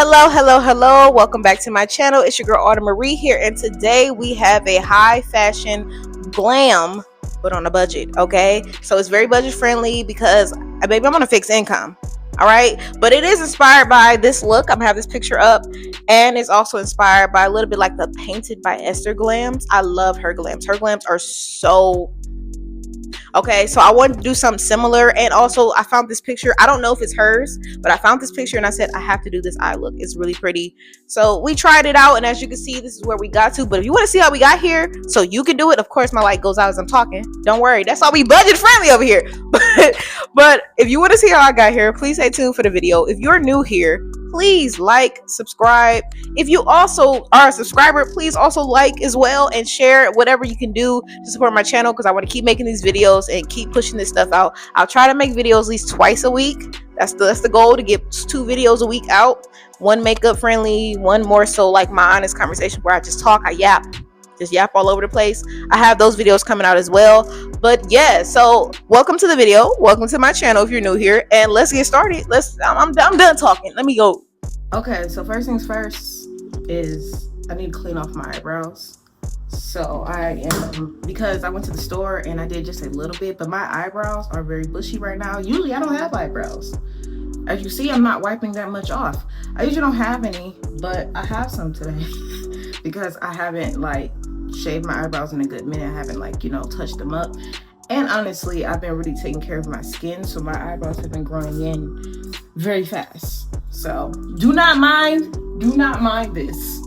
Hello. Welcome back to my channel. It's your girl Autumn Marie here, and today we have a high fashion glam, but on a budget. Okay, so it's very budget friendly because baby, I'm on a fixed income. All right, but it is inspired by this look. I'm gonna have this picture up, and it's also inspired by a little bit like the Painted by Esther glams. I love her glams. Her glams are so okay, so I wanted to do something similar, and also I found this picture. I don't know if it's hers, but I found this picture and I said I have to do this eye look. It's really pretty. So we tried it out, and as you can see, this is where we got to. But if you want to see how we got here so you can do it, of course my light goes out as I'm talking. Don't worry, that's all we budget friendly over here. But if you want to see how I got here, please stay tuned for the video. If you're new here, please like, subscribe. If you also are a subscriber, please also like as well and share whatever you can do to support my channel, because I want to keep making these videos and keep pushing this stuff out. I'll try to make videos at least twice a week. That's the goal, to get 2 videos a week out. One makeup friendly, one more so like my honest conversation where I just talk, I just yap all over the place. I have those videos coming out as well. But yeah, so welcome to the video, welcome to my channel if you're new here, and let's get started. I'm done talking, let me go. Okay, so first things first is I need to clean off my eyebrows. So because I went to the store and I did just a little bit, but my eyebrows are very bushy right now. Usually I don't have eyebrows. As you see, I'm not wiping that much off. I usually don't have any, but I have some today because I haven't like shaved my eyebrows in a good minute. I haven't touched them up. And honestly, I've been really taking care of my skin, so my eyebrows have been growing in very fast. So do not mind this.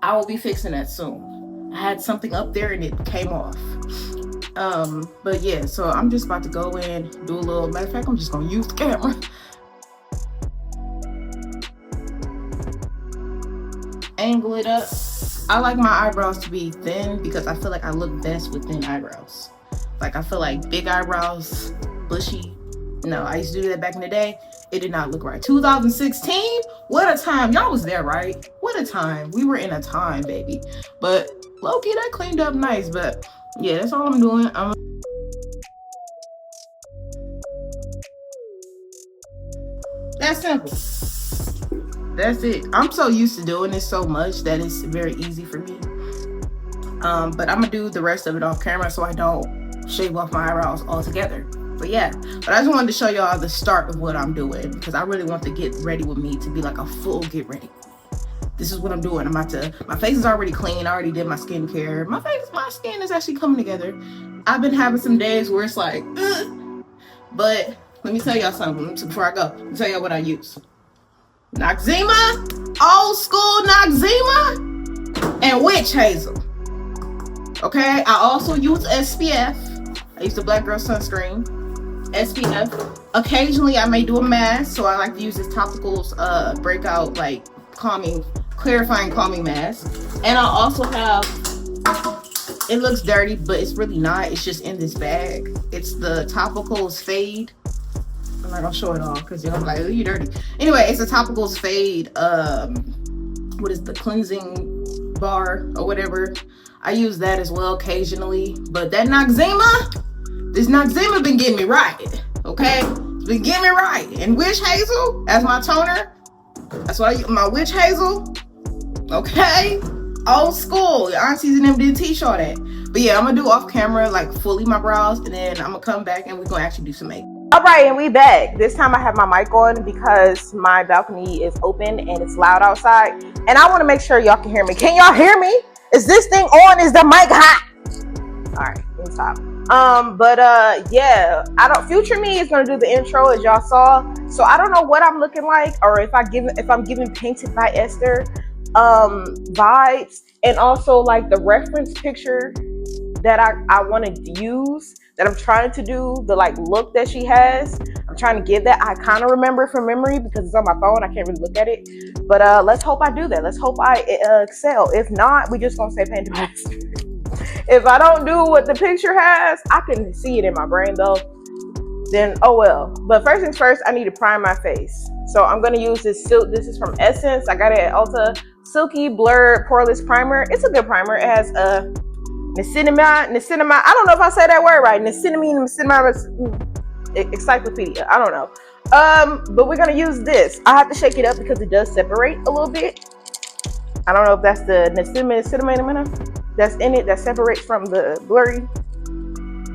I will be fixing that soon. I had something up there and it came off. But yeah, so I'm just about to go in, do a little, matter of fact, I'm just gonna use the camera. Angle it up. I like my eyebrows to be thin because I feel like I look best with thin eyebrows. Like I feel like big eyebrows, bushy. No, I used to do that back in the day. It did not look right. 2016, what a time. Y'all was there, right? What a time. We were in a time, baby. But low-key, that cleaned up nice. But yeah, that's all I'm doing. That's simple. That's it. I'm so used to doing this so much that it's very easy for me. But I'm gonna do the rest of it off camera so I don't shave off my eyebrows altogether. But yeah, but I just wanted to show y'all the start of what I'm doing because I really want the get ready with me to be like a full get ready. This is what I'm doing. I'm about to, my face is already clean. I already did my skincare. My skin is actually coming together. I've been having some days where it's like, but let me tell y'all something before I go. Let me tell y'all what I use. Noxzema, old school Noxzema, and witch hazel. Okay, I also use SPF. I use the Black Girl Sunscreen, SPF. Occasionally I may do a mask, so I like to use this Topicals breakout like clarifying calming mask. And I also have, it looks dirty, but it's really not. It's just in this bag. It's the Topicals Fade. I'm not gonna show it all because you're like, oh, you dirty. Anyway, it's a Topicals Fade. What is the cleansing bar or whatever? I use that as well occasionally. But that this Noxzema been getting me right. Okay, it's been getting me right. And witch hazel as my toner. That's why I use my witch hazel. Okay, old school. Your aunties and them didn't teach all that. But yeah, I'm gonna do off camera like fully my brows, and then I'm gonna come back and we're gonna actually do some makeup. All right, and we back. This time I have my mic on because my balcony is open and it's loud outside, and I want to make sure y'all can hear me. Can y'all hear me? Is this thing on? Is the mic hot? All right, let me stop. Yeah, future me is gonna do the intro as y'all saw. So I don't know what I'm looking like, or if I'm giving Painted by Esther vibes, and also like the reference picture that I want to use, that I'm trying to do, the like look that she has. I'm trying to give that. I kind of remember from memory because it's on my phone. I can't really look at it. But let's hope I do that. Let's hope I excel. If not, we just gonna say Painted by Esther. If I don't do what the picture has, I can see it in my brain though. Then oh well. But first things first, I need to prime my face. So I'm gonna use this silk. This is from Essence. I got it at Ulta. Silky Blurred Poreless Primer. It's a good primer. It has niacinamide. I don't know if I say that word right. Niacinamide. encyclopedia. I don't know. But we're gonna use this. I have to shake it up because it does separate a little bit. I don't know if that's the cinnamon that's in it that separates from the blurry.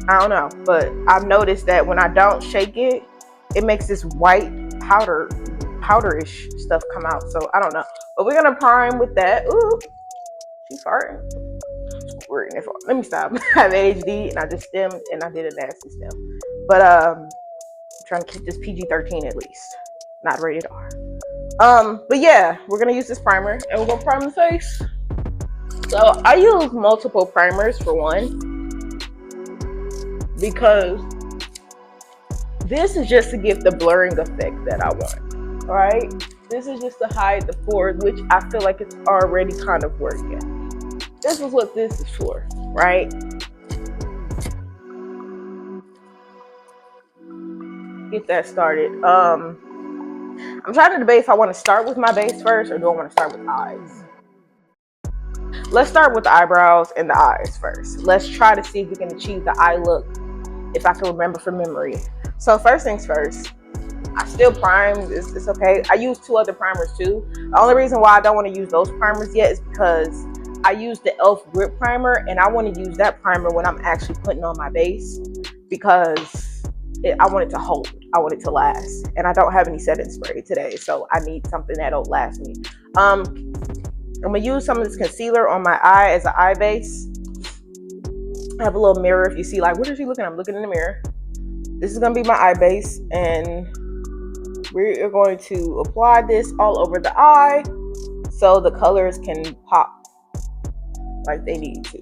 I don't know, but I've noticed that when I don't shake it, it makes this white powderish stuff come out. So I don't know, but we're gonna prime with that. Ooh, she's farting. Let me stop. I have ADHD and I just stemmed and I did a nasty stem. But I'm trying to keep this PG-13 at least, not rated R. But yeah, we're gonna use this primer and we're gonna prime the face. So I use multiple primers for one, because this is just to give the blurring effect that I want. Right? This is just to hide the pores, which I feel like it's already kind of working. This is what this is for, right? Get that started. I'm trying to debate if I want to start with my base first or do I want to start with eyes. Let's start with the eyebrows and the eyes first. Let's try to see if we can achieve the eye look, if I can remember from memory. So first things first, I still prime. It's okay. I use 2 other primers too. The only reason why I don't want to use those primers yet is because I use the e.l.f. grip primer, and I want to use that primer when I'm actually putting on my base, because I want it to hold. I want it to last, and I don't have any setting spray today, so I need something that'll last me. I'm gonna use some of this concealer on my eye as an eye base. I have a little mirror. If you see, like, what is she looking at? I'm looking in the mirror. This is gonna be my eye base, and we're going to apply this all over the eye so the colors can pop like they need to.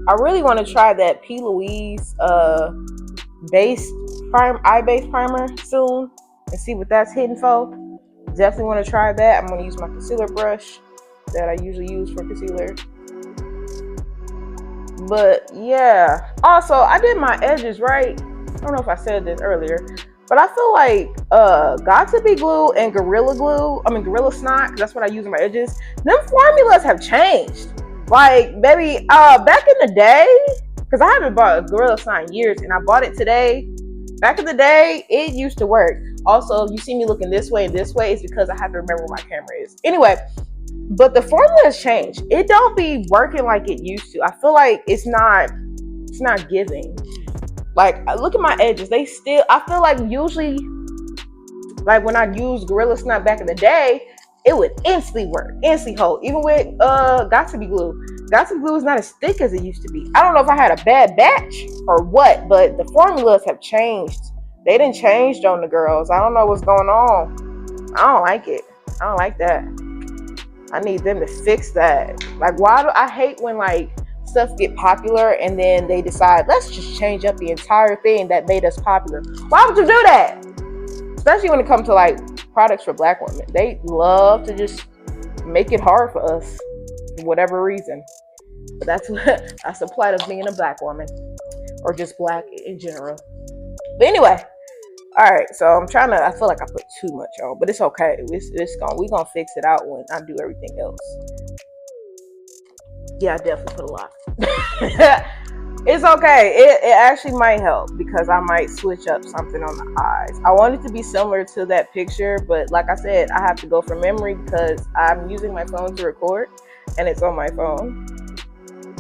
I really want to try that P. Louise eye base primer soon and see what that's hitting for. Definitely want to try that. I'm going to use my concealer brush that I usually use for concealer. But yeah, also I did my edges right. I don't know if I said this earlier, but I feel like Got2b glue and Gorilla Snot, because that's what I use on my edges. Them formulas have changed. Like, baby, back in the day, because I haven't bought a Gorilla Snot in years, and I bought it today. Back in the day, it used to work. Also, you see me looking this way and this way, it's because I have to remember where my camera is. Anyway, but the formula has changed. It don't be working like it used to. I feel like it's not giving. Like, look at my edges. I feel like usually, like when I used Gorilla Snot back in the day, it would instantly work, instantly hold. Even with Got2b glue. Got2b glue is not as thick as it used to be. I don't know if I had a bad batch or what, but the formulas have changed. They done changed on the girls. I don't know what's going on. I don't like it. I don't like that. I need them to fix that. Like, why do I hate when like stuff get popular and then they decide, let's just change up the entire thing that made us popular. Why would you do that? Especially when it comes to like products for Black women. They love to just make it hard for us for whatever reason. But that's the plight of being a Black woman, or just Black in general. But anyway, all right. So I feel like I put too much on, but it's okay. We're gonna fix it out when I do everything else. Yeah, I definitely put a lot. It's okay. It actually might help, because I might switch up something on the eyes. I want it to be similar to that picture, but like I said, I have to go from memory because I'm using my phone to record and it's on my phone.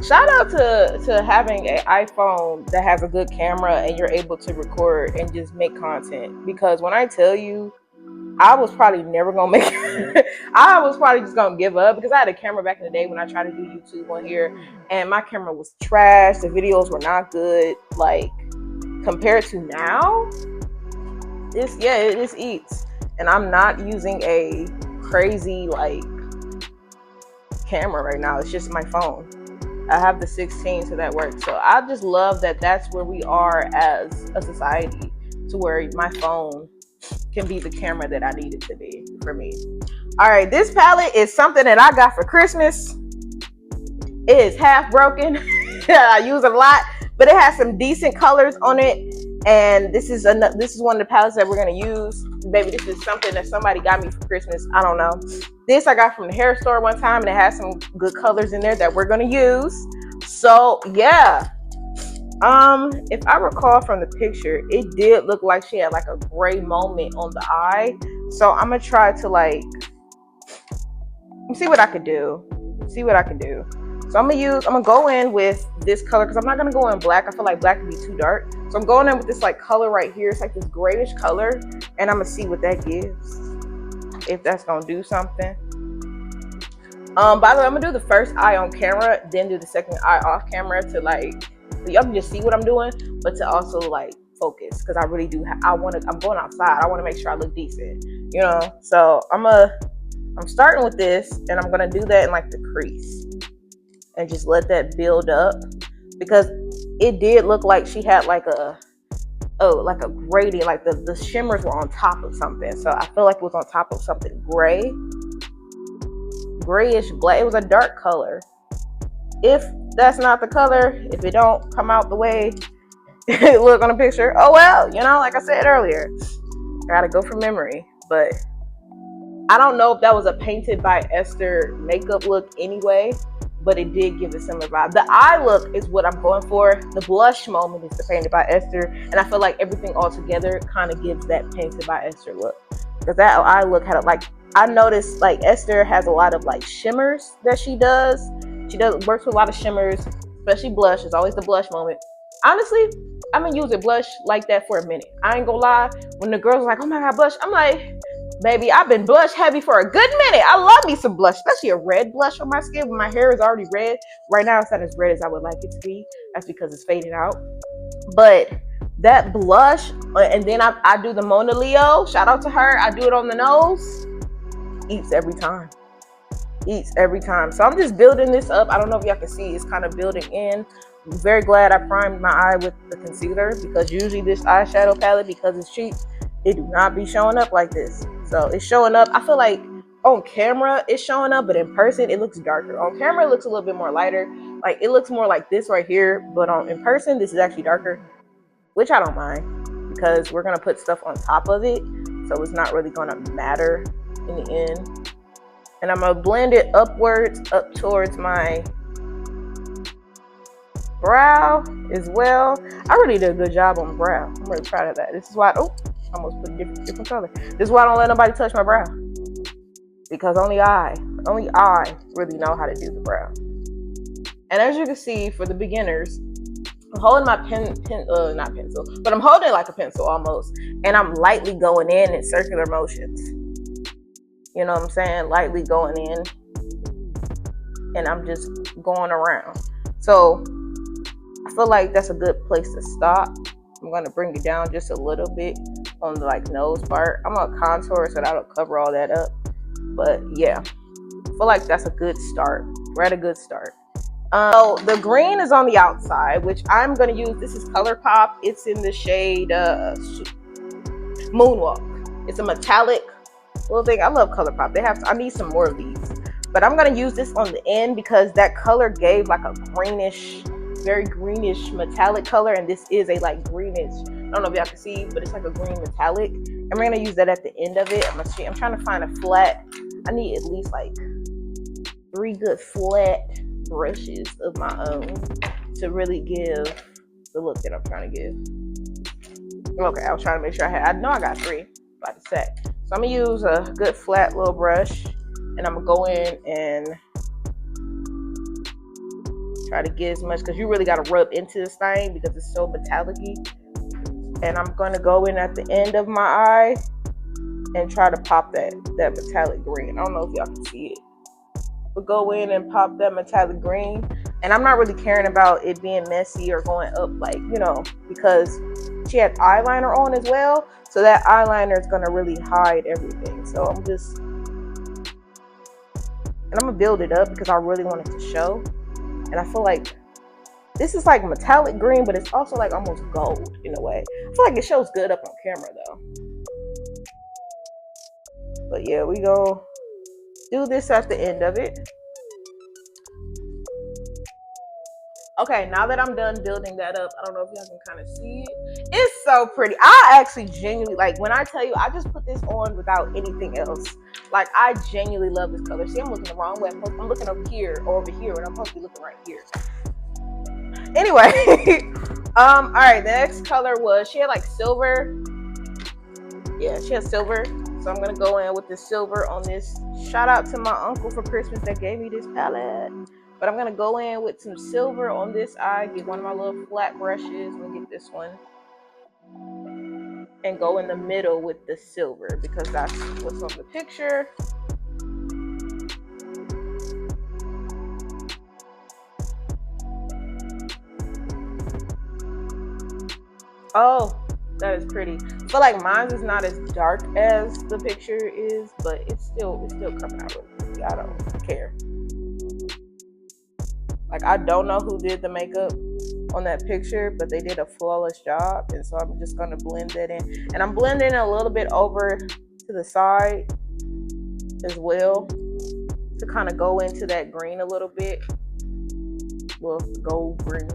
Shout out to having an iPhone that has a good camera and you're able to record and just make content. Because when I tell you, I was probably never gonna make it. I was probably just gonna give up, because I had a camera back in the day when I tried to do YouTube on here, and my camera was trash. The videos were not good. Like, compared to now, it eats. And I'm not using a crazy like camera right now. It's just my phone. I have the 16, so that works. So I just love that that's where we are as a society, to where my phone can be the camera that I need it to be for me. All right, this palette is something that I got for Christmas. It is half broken. I use it a lot, but it has some decent colors on it. And this is one of the palettes that we're gonna use. Baby, this is something that somebody got me for Christmas. I don't know. This I got from the hair store one time, and it has some good colors in there that we're gonna use. So yeah, If I recall from the picture, it did look like she had like a gray moment on the eye. So I'm gonna try to like see what I could do. See what I can do. So I'm gonna go in with this color because I'm not gonna go in black. I feel like black would be too dark. So I'm going in with this like color right here. It's like this grayish color, and I'm gonna see what that gives. If that's gonna do something. By the way, I'm gonna do the first eye on camera, then do the second eye off camera to like, so y'all can just see what I'm doing, but to also like focus because I really do. I'm going outside. I want to make sure I look decent, you know. So I'm starting with this, and I'm gonna do that in like the crease, and just let that build up because it did look like she had like a gradient, like the shimmers were on top of something. So I feel like it was on top of something grayish black. It was a dark color. If that's not the color, if it don't come out the way it look on a picture, oh well, you know, like I said earlier, I gotta go from memory. But I don't know if that was a painted by Esther makeup look anyway, but it did give a similar vibe. The eye look is what I'm going for. The blush moment is the painted by Esther, and I feel like everything all together kind of gives that painted by Esther look. Because that eye look had like, I noticed like Esther has a lot of like shimmers that she does. She works with a lot of shimmers, especially blush. It's always the blush moment. Honestly, I'm gonna use a blush like that for a minute. I ain't gonna lie. When the girls are like, oh my god, blush, I'm like, baby, I've been blush heavy for a good minute. I love me some blush, especially a red blush on my skin when my hair is already red. Right now, it's not as red as I would like it to be. That's because it's fading out. But that blush, and then I do the Mona Leo. Shout out to her. I do it on the nose. Eats every time. Eats every time. So I'm just building this up. I don't know if y'all can see. It's kind of building in. I'm very glad I primed my eye with the concealer because usually this eyeshadow palette, because it's cheap, it do not be showing up like this. So it's showing up. I feel like on camera it's showing up, but in person it looks darker. On camera it looks a little bit more lighter. Like it looks more like this right here, but in person this is actually darker, which I don't mind because we're gonna put stuff on top of it, so it's not really gonna matter in the end. And I'm gonna blend it upwards, up towards my brow as well. I really did a good job on the brow. I'm really proud of that. This is why, oh, I almost put a different color. This is why I don't let nobody touch my brow. Because only I really know how to do the brow. And as you can see, for the beginners, I'm holding my not pencil, but I'm holding it like a pencil almost. And I'm lightly going in circular motions. You know what I'm saying? Lightly going in. And I'm just going around. So I feel like that's a good place to stop. I'm going to bring it down just a little bit on the like nose part. I'm going to contour so that'll cover all that up. But yeah, I feel like that's a good start. We're at a good start. So the green is on the outside, which I'm going to use. This is ColourPop. It's in the shade Moonwalk. It's a metallic little thing. I love ColourPop. I need some more of these. But I'm going to use this on the end because that color gave like a greenish, very greenish metallic color, and this is a like greenish, I don't know if y'all can see, but it's like a green metallic, and we're gonna use that at the end of it. I'm trying to find a flat, I need at least like 3 good flat brushes of my own to really give the look that I'm trying to give. Okay, I was trying to make sure I know I got 3 by the set. So I'm gonna use a good flat little brush, and I'm gonna go in and try to get as much, because you really got to rub into this thing because it's so metallic-y. And I'm going to go in at the end of my eye and try to pop that metallic green. I don't know if y'all can see it, but go in and pop that metallic green. And I'm not really caring about it being messy or going up, like, you know, because she had eyeliner on as well, so that eyeliner is going to really hide everything. So I'm gonna build it up because I really want it to show. And I feel like this is like metallic green, but it's also like almost gold in a way. I feel like it shows good up on camera though. But yeah, we go do this at the end of it. Okay, now that I'm done building that up, I don't know if y'all can kind of see it. It's so pretty. I actually genuinely, like, when I tell you, I just put this on without anything else. Like, I genuinely love this color. See, I'm looking the wrong way. I'm looking over here or over here, and I'm supposed to be looking right here. Anyway, All right, the next color was, she had like silver. Yeah, she has silver. So I'm gonna go in with the silver on this. Shout out to my uncle for Christmas that gave me this palette. But I'm gonna go in with some silver on this eye, get one of my little flat brushes, and get this one. And go in the middle with the silver because that's what's on the picture. Oh, that is pretty. I feel like mine is not as dark as the picture is, but it's still coming out really pretty. I don't care. Like, I don't know who did the makeup on that picture, but they did a flawless job, and so I'm just gonna blend that in. And I'm blending a little bit over to the side as well to kind of go into that green a little bit. Well, gold green.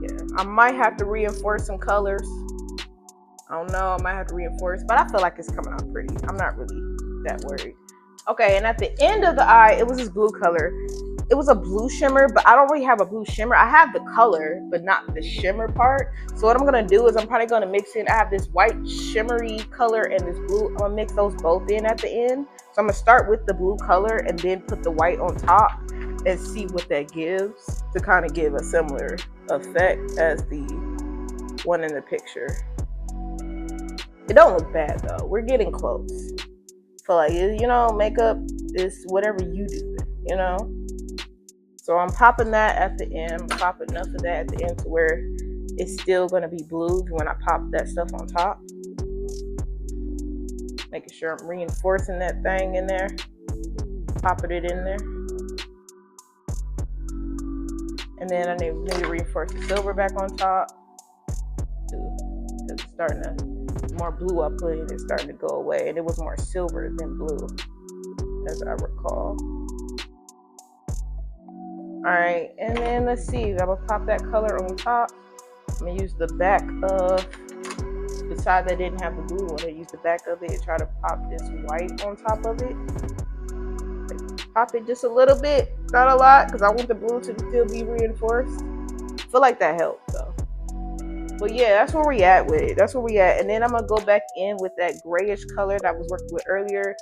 Yeah, I might have to reinforce some colors. I don't know, I might have to reinforce, but I feel like it's coming out pretty. I'm not really that worried. Okay, and at the end of the eye, it was this blue color. It was a blue shimmer, but I don't really have a blue shimmer. I have the color, but not the shimmer part. So what I'm gonna do is I'm probably gonna mix in. I have this white shimmery color and this blue. I'm gonna mix those both in at the end. So I'm gonna start with the blue color and then put the white on top and see what that gives to kind of give a similar effect as the one in the picture. It don't look bad though. We're getting close. So like, you know, makeup is whatever you do, you know? So I'm popping that at the end. I'm popping enough of that at the end to where it's still gonna be blue when I pop that stuff on top. Making sure I'm reinforcing that thing in there. Popping it in there. And then I need to reinforce the silver back on top too, because it's starting to, more blue I put in, it's starting to go away, and it was more silver than blue, as I recall. All right, and then let's see, I'm gonna pop that color on top. I'm gonna use the back of the side that didn't have the blue one. I use the back of it and try to pop this white on top of it. Pop it just a little bit, not a lot, because I want the blue to still be reinforced. I feel like that helped though. But yeah, that's where we at with it. That's where we at. And then I'm gonna go back in with that grayish color that I was working with earlier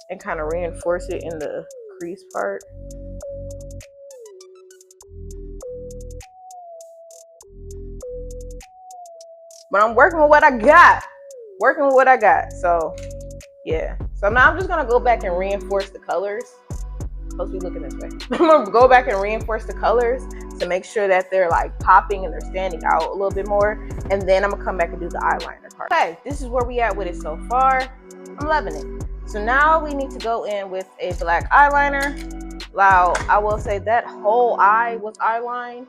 and kind of reinforce it in the crease part. But I'm working with what I got. Working with what I got. So yeah. So now I'm just gonna go back and reinforce the colors. Supposed to be looking this way. I'm gonna go back and reinforce the colors to make sure that they're like popping and they're standing out a little bit more. And then I'm gonna come back and do the eyeliner part. Okay, this is where we at with it so far. I'm loving it. So now we need to go in with a black eyeliner. Now, I will say that whole eye was eyelined.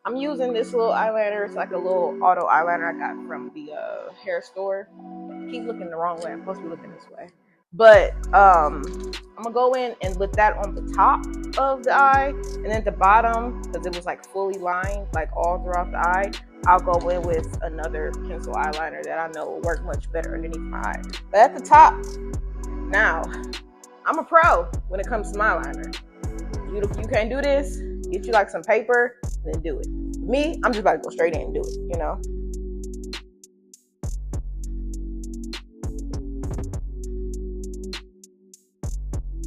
I'm using this little eyeliner. It's like a little auto eyeliner I got from the hair store. Keep looking the wrong way. I'm supposed to be looking this way. But I'm gonna go in and with that on the top of the eye, and then at the bottom, because it was like fully lined like all throughout the eye, I'll go in with another pencil eyeliner that I know will work much better underneath my eye. But at the top, now I'm a pro when it comes to my eyeliner. You can't do this, get you like some paper and then do it. Me, I'm just about to go straight in and do it, you know.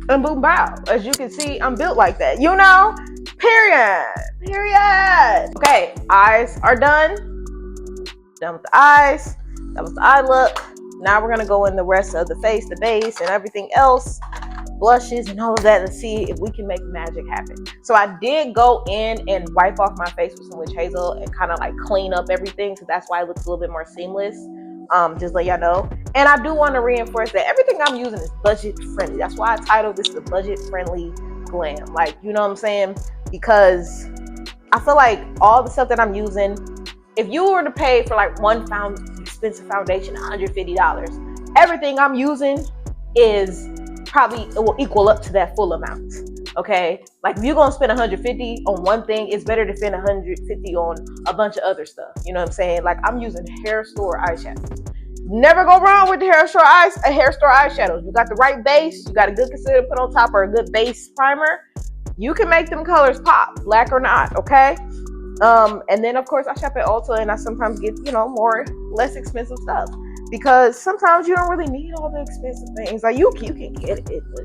And boom, bow. As you can see, I'm built like that, you know? Period. Okay, eyes are done. Done with the eyes. That was the eye look. Now we're gonna go in the rest of the face, the base, and everything else. Blushes and all of that, to see if we can make magic happen. So I did go in and wipe off my face with some witch hazel and kind of like clean up everything. So that's why it looks a little bit more seamless. Just let y'all know. And I do want to reinforce that everything I'm using is budget friendly. That's why I titled this the budget friendly glam. Like, you know what I'm saying? Because I feel like all the stuff that I'm using, if you were to pay for like one expensive foundation, $150, everything I'm using is probably, it will equal up to that full amount. Okay, like if you're gonna spend 150 on one thing, it's better to spend 150 on a bunch of other stuff. You know what I'm saying? Like I'm using hair store eyeshadows. Never go wrong with the hair store eyeshadows. You got the right base, you got a good concealer to put on top, or a good base primer. You can make them colors pop, black or not. Okay, And then of course I shop at Ulta, and I sometimes get, you know, less expensive stuff, because sometimes you don't really need all the expensive things. Like you can get it, but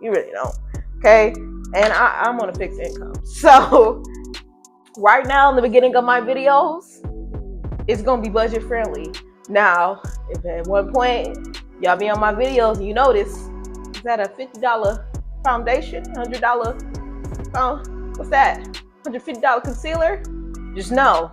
you really don't. Okay, and I'm on a fixed income, so right now in the beginning of my videos, it's gonna be budget friendly. Now, if at one point y'all be on my videos and you notice, is that a $50 foundation, $100 what's that, $150 concealer? Just know,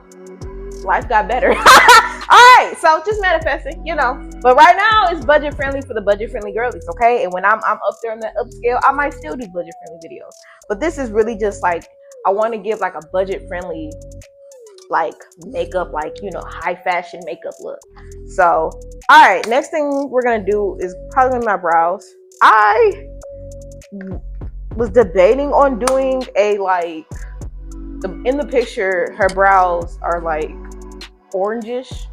life got better. All right, so just manifesting, you know. But right now it's budget friendly for the budget friendly girlies, okay? And when I'm up there in that upscale, I might still do budget friendly videos. But this is really just like, I want to give like a budget friendly, like makeup, like, you know, high fashion makeup look. So all right, next thing we're gonna do is probably my brows. I was debating on doing a, like, in the picture her brows are like orangish.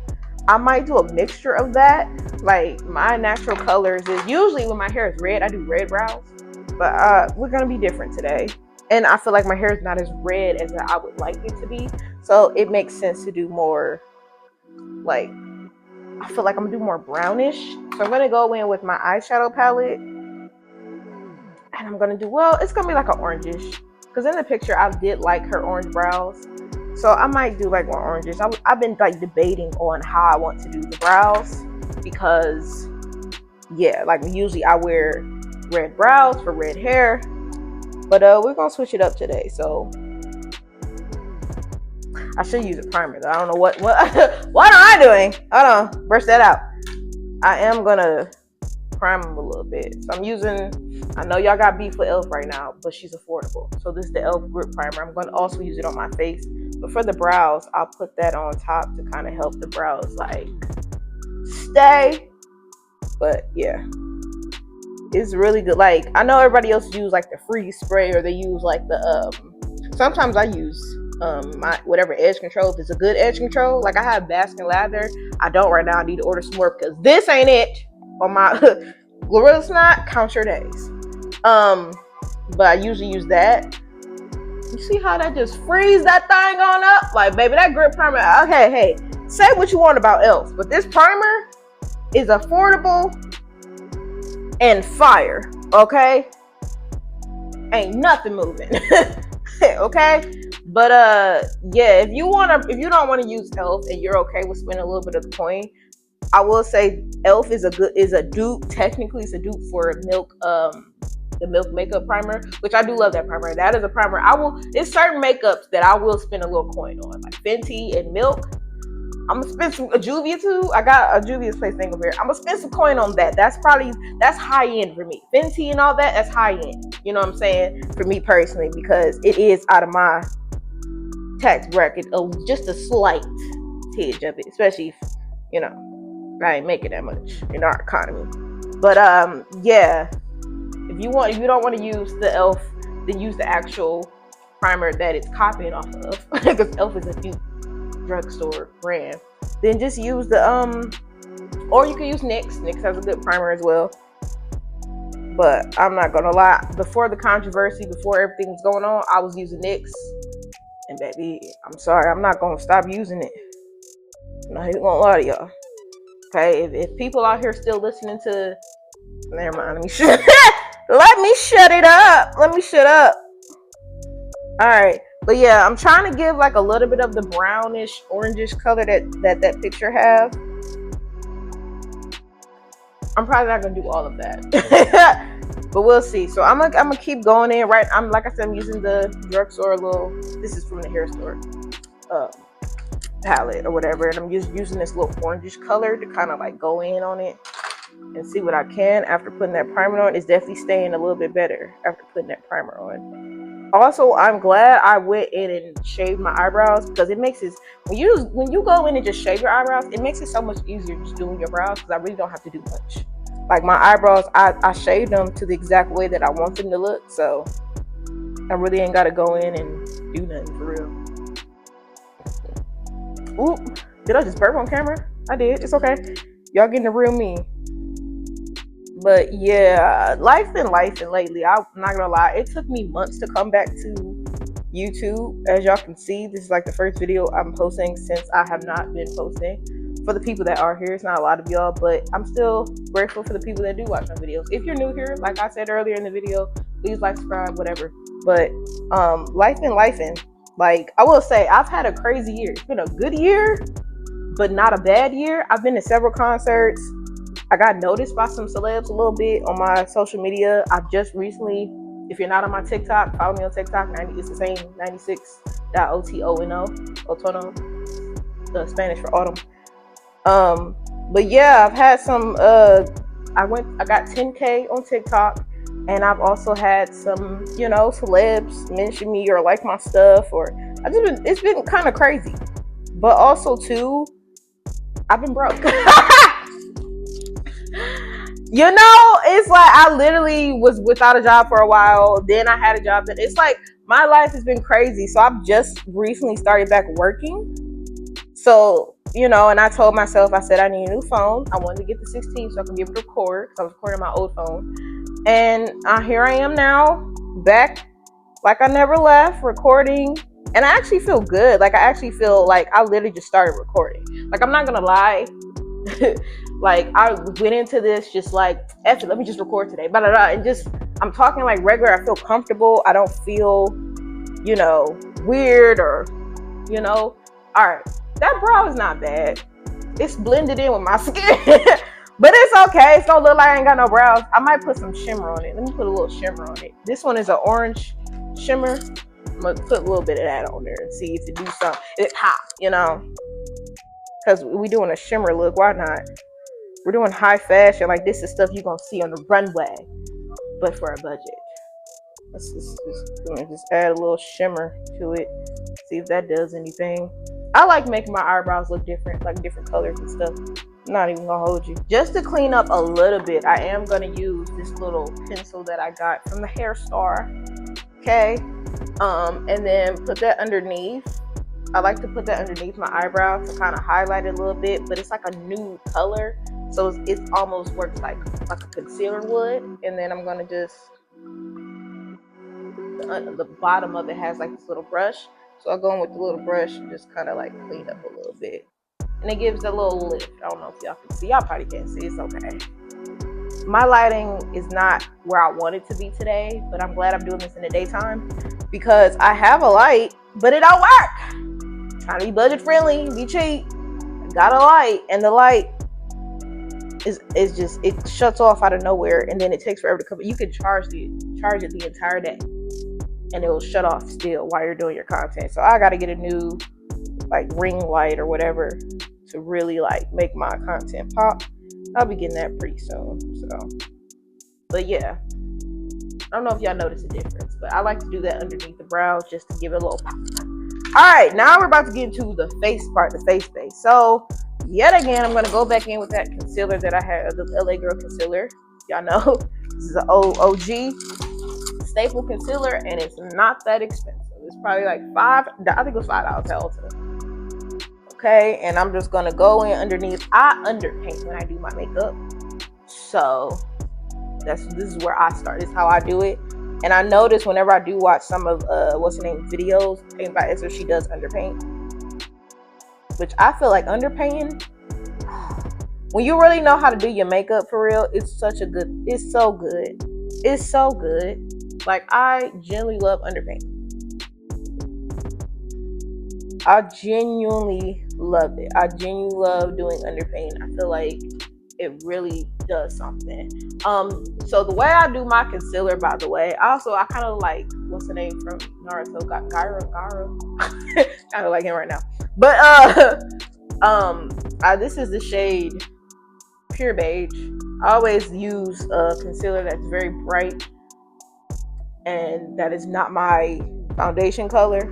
I might do a mixture of that. Like my natural colors is usually, when my hair is red, I do red brows, but we're gonna be different today. And I feel like my hair is not as red as I would like it to be. So it makes sense to do more, like, I feel like I'm gonna do more brownish. So I'm gonna go in with my eyeshadow palette. And I'm gonna do, well, it's gonna be like an orangish. Because in the picture, I did like her orange brows. So I might do like more oranges. I've been like debating on how I want to do the brows. Because, yeah, like usually I wear red brows for red hair. But we're gonna switch it up today. So I should use a primer though. I don't know what what am I doing? Hold on, brush that out. I am gonna prime them a little bit. So I'm using, I know y'all got beef with e.l.f. right now, but she's affordable. So this is the e.l.f. grip primer. I'm gonna also use it on my face. But for the brows, I'll put that on top to kind of help the brows like stay. But yeah, it's really good. Like, I know everybody else use like the freeze spray, or they use like the sometimes I use my whatever edge control. If it's a good edge control, like I have Baskin Lather. I don't right now. I need to order some more because this ain't it on my Gorilla Snot. Count your days. But I usually use that. You see how that just frees that thing on up? Like, baby, that grip primer. Okay, hey, say what you want about e.l.f., but this primer is affordable and fire. Okay, ain't nothing moving. Okay, but yeah, if you don't want to use e.l.f. and you're okay with spending a little bit of the coin, I will say e.l.f. is a dupe. Technically, it's a dupe for Milk, the Milk makeup primer, which I do love that primer. That is a primer it's certain makeups that I will spend a little coin on, like Fenty and Milk. I'm gonna spend some Juvia too. I got a Juvia's place thing over here. I'm gonna spend some coin on that. That's high end for me. Fenty and all that, that's high end. You know what I'm saying? For me personally, because it is out of my tax bracket, just a slight tidge of it, especially if, you know, I ain't making that much in our economy. But yeah, if you don't want to use the e.l.f., then use the actual primer that it's copying off of, because e.l.f. is a dupe drugstore brand. Then just use the or you can use NYX. NYX has a good primer as well. But I'm not gonna lie, before the controversy, before everything was going on, I was using NYX, and baby, I'm sorry, I'm not gonna stop using it. I'm not even gonna lie to y'all. Okay, if people out here still listening to, never mind, let me shut it up. Let me shut up. All right, but yeah, I'm trying to give like a little bit of the brownish, orangish color that picture have. I'm probably not gonna do all of that, but we'll see. So I'm gonna keep going in. Right, like I said, I'm using the drugstore this is from the hair store palette or whatever, and I'm just using this little orangish color to kind of like go in on it and see what I can after putting that primer on. It's definitely staying a little bit better after putting that primer on. Also, I'm glad I went in and shaved my eyebrows, because it makes it, when you go in and just shave your eyebrows, it makes it so much easier just doing your brows, because I really don't have to do much. Like my eyebrows, I shaved them to the exact way that I want them to look, so I really ain't got to go in and do nothing for real. Oop, did I just burp on camera? I did. It's okay. Y'all getting the real me. But yeah, life been lately. I'm not gonna lie, it took me months to come back to YouTube. As y'all can see, this is like the first video I'm posting since I have not been posting. For the people that are here, it's not a lot of y'all, but I'm still grateful for the people that do watch my videos. If you're new here, like I said earlier in the video, please like, subscribe, whatever. But life and like, I will say I've had a crazy year. It's been a good year, but not a bad year. I've been to several concerts. I got noticed by some celebs a little bit on my social media. I've just recently, if you're not on my TikTok, follow me on TikTok. It's the same, 96.otono, otono, the Spanish for autumn. But yeah, I've had some. I got 10K on TikTok, and I've also had some, celebs mention me or like my stuff, or it's been kind of crazy. But also too, I've been broke. It's like I literally was without a job for a while. Then I had a job. It's like my life has been crazy. So I've just recently started back working. So, and I told myself, I said I need a new phone. I wanted to get the 16 so I can be able to record, because I was recording my old phone. And here I am now, back like I never left, recording. And I actually feel good. Like, I actually feel like I literally just started recording. Like, I'm not going to lie. Like, I went into this just like, F it, let me just record today. Blah, blah, blah. And just, I'm talking like regular. I feel comfortable. I don't feel, weird or, all right. That brow is not bad. It's blended in with my skin. But it's okay. It's gonna look like I ain't got no brows. I might put some shimmer on it. Let me put a little shimmer on it. This one is an orange shimmer. I'm gonna put a little bit of that on there and see if it do something. It pop, because we doing a shimmer look. Why not? We're doing high fashion. Like, this is stuff you're gonna see on the runway, but for a budget. Let's just add a little shimmer to it. See if that does anything. I like making my eyebrows look different, like different colors and stuff. I'm not even gonna hold you. Just to clean up a little bit, I am gonna use this little pencil that I got from the hair store. Okay. And then put that underneath. I like to put that underneath my eyebrow to kind of highlight it a little bit, but it's like a nude color. So it almost works like a concealer would. And then I'm gonna just, the bottom of it has like this little brush. So I'll go in with the little brush and just kind of like clean up a little bit. And it gives a little lift. I don't know if y'all can see. Y'all probably can't see. It's okay. My lighting is not where I want it to be today, but I'm glad I'm doing this in the daytime because I have a light, but it don't work. Trying to be budget friendly, be cheap. I got a light, and the light is just, it shuts off out of nowhere, and then it takes forever to come. You can charge it the entire day, and it will shut off still while you're doing your content. So I got to get a new like ring light or whatever to really like make my content pop. I'll be getting that pretty soon. So, but yeah, I don't know if y'all notice the difference, but I like to do that underneath the brows just to give it a little pop. All right, now we're about to get into the face part, the face base. So yet again, I'm gonna go back in with that concealer that I had, the LA Girl concealer. Y'all know this is an OG staple concealer, and it's not that expensive. It's probably like I think it was $5 at Ulta. Okay, and I'm just gonna go in underneath. I underpaint when I do my makeup, so this is where I start. This is how I do it. And I notice whenever I do watch some of what's her name videos, Paint by Esther, she does underpaint, which I feel like underpainting, when you really know how to do your makeup for real, it's so good. It's so good. Like, I genuinely love underpainting. I genuinely love it. I genuinely love doing underpaint. I feel like it really does something. So the way I do my concealer, by the way, I kind of like, what's the name from Naruto? Gaara. Kind of like him right now. But this is the shade Pure Beige. I always use a concealer that's very bright, and that is not my foundation color.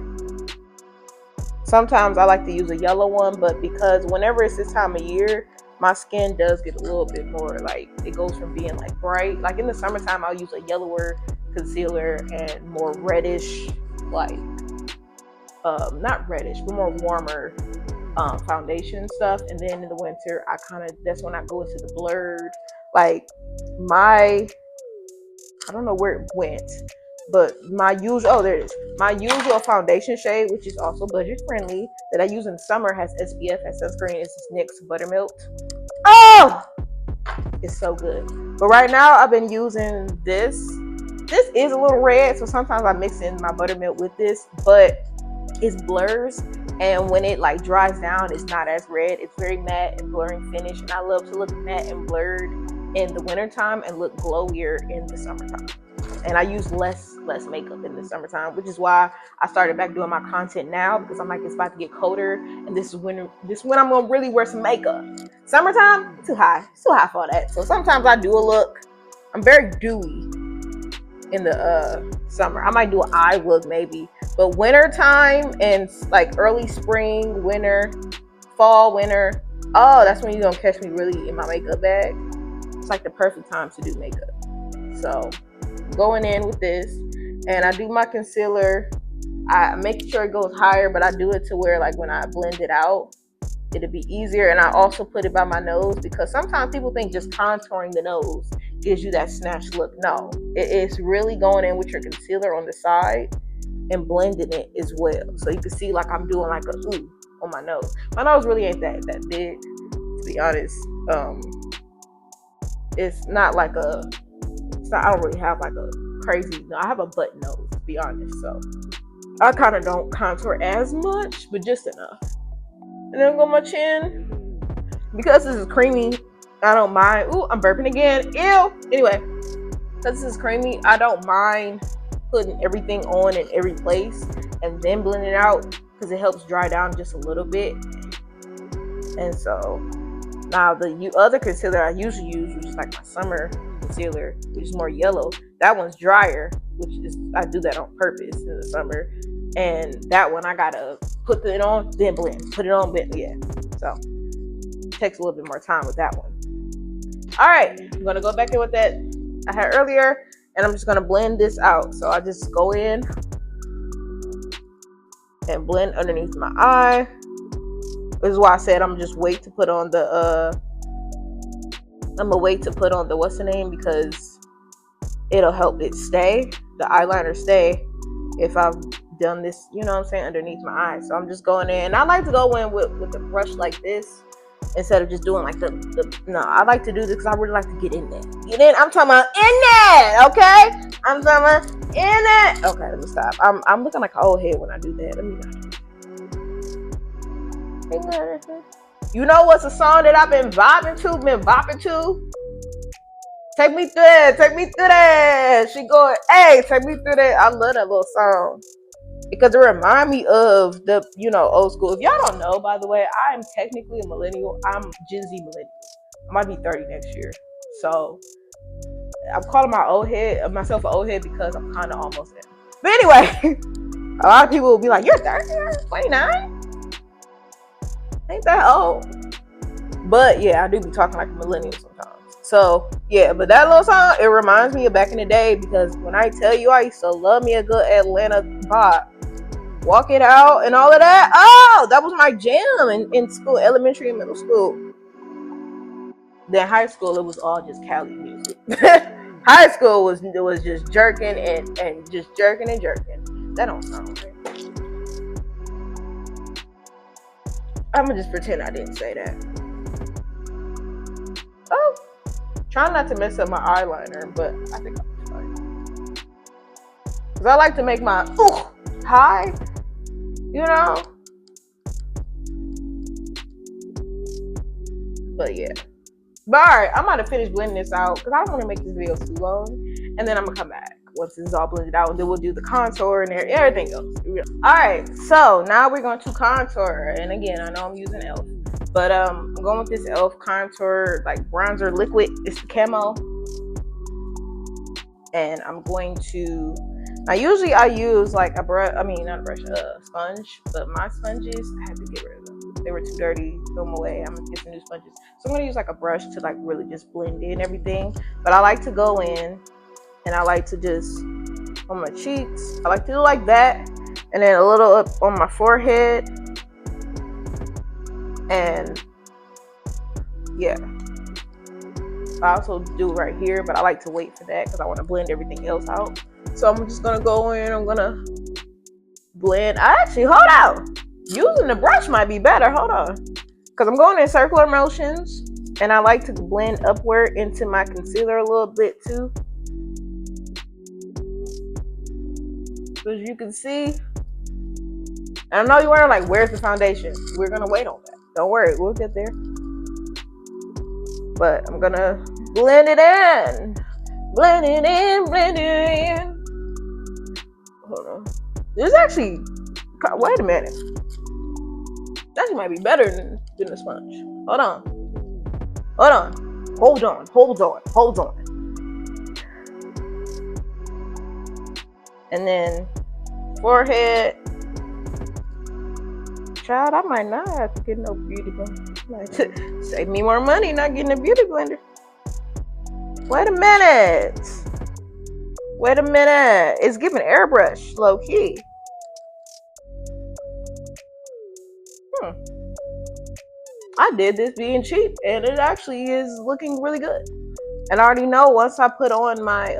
Sometimes I like to use a yellow one, but because whenever it's this time of year, my skin does get a little bit more like, it goes from being like bright. Like in the summertime, I'll use a yellower concealer and more reddish, like, not reddish, but more warmer foundation stuff. And then in the winter, that's when I go into the blurred, like I don't know where it went, But my usual, oh, there it is. My usual foundation shade, which is also budget friendly, that I use in summer, has SPF as sunscreen. It's this NYX Buttermelt. Oh, it's so good. But right now, I've been using this. This is a little red, so sometimes I mix in my Buttermelt with this, but it blurs. And when it like dries down, it's not as red. It's very matte and blurring finish. And I love to look matte and blurred in the wintertime and look glowier in the summertime. And I use less makeup in the summertime, which is why I started back doing my content now, because I'm like, it's about to get colder, and this is when I'm gonna really wear some makeup. Summertime, too high. It's too high for that. So sometimes I do a look. I'm very dewy in the summer. I might do an eye look maybe, but wintertime and like early spring, winter, fall, winter, oh, that's when you're gonna catch me really in my makeup bag. It's like the perfect time to do makeup. So going in with this, and I do my concealer. I make sure it goes higher, but I do it to where like when I blend it out, it'll be easier. And I also put it by my nose, because sometimes people think just contouring the nose gives you that snatched look. No, it's really going in with your concealer on the side and blending it as well. So you can see like I'm doing like a ooh on my nose. My nose really ain't that big, to be honest. It's not like I don't really have like a crazy, no, I have a button nose, to be honest. So I kind of don't contour as much, but just enough. And then go my chin. Because this is creamy, I don't mind. Ooh, I'm burping again. Ew. Anyway, because this is creamy, I don't mind putting everything on in every place and then blending it out, because it helps dry down just a little bit. And so now the other concealer I usually use, which is like my summer concealer, which is more yellow, that one's drier, which is, I do that on purpose in the summer. And that one I gotta put it on, then blend, put it on, blend. Yeah, so it takes a little bit more time with that one. All right, I'm gonna go back in with that I had earlier, and I'm just gonna blend this out. So I just go in and blend underneath my eye. This is why I said I'm just wait to put on the what's the name, because it'll help it stay, the eyeliner stay, if I've done this, you know what I'm saying, underneath my eye. So I'm just going in, and I like to go in with a brush like this instead of just doing like no, I like to do this because I really like to get in there. Get in, I'm talking about in there, okay? I'm talking about in there. Okay, let me stop. I'm looking like an old head when I do that. Let me. You know what's a song that I've been bopping to? Take me through that. She going, hey, take me through that. I love that little song, because it reminds me of the, old school. If y'all don't know, by the way, I'm technically a millennial. I'm Gen Z millennial. I might be 30 next year. So I'm calling myself an old head because I'm kind of almost there. But anyway, a lot of people will be like, you're 30, you're 29? Ain't that old? But yeah, I do be talking like a millennial sometimes. So yeah, but that little song, it reminds me of back in the day, because when I tell you I used to love me a good Atlanta bop, walk it out and all of that. Oh, that was my jam in school, elementary and middle school. Then high school, it was all just Cali music. High school was just jerking and just jerking and jerking. That don't sound right. I'm gonna just pretend I didn't say that. Oh, trying not to mess up my eyeliner, but I think I'm fine. Because I like to make my high, But yeah. But alright, I'm about to finish blending this out, because I don't want to make this video too long. And then I'm going to come back once this is all blended out, and then we'll do the contour and everything else. Alright, so now we're going to contour. And again, I know I'm using e.l.f. But I'm going with this e.l.f. contour, like bronzer liquid. It's the Camo. And I'm going to, usually I use like a sponge, but my sponges, I had to get rid of them. They were too dirty, throw them away. I'm gonna get some new sponges. So I'm gonna use like a brush to like really just blend in everything. But I like to go in, and I like to just, on my cheeks, I like to do like that. And then a little up on my forehead. And yeah. I also do right here, but I like to wait for that because I want to blend everything else out. So I'm just gonna go in, I'm gonna blend. Hold on. Using the brush might be better. Hold on. Because I'm going in circular motions, and I like to blend upward into my concealer a little bit too. As you can see, I know you're wondering, like, where's the foundation? We're gonna wait on that. Don't worry, we'll get there. But I'm gonna blend it in. Blend it in, blend it in. Hold on. This actually, wait a minute. That might be better than the sponge. Hold on. Hold on. Hold on. Hold on. Hold on. And then forehead. Child, I might not have to get no beauty blender. Save me more money not getting a beauty blender. Wait a minute. Wait a minute. It's giving airbrush, low key. I did this being cheap, and it actually is looking really good. And I already know once I put on my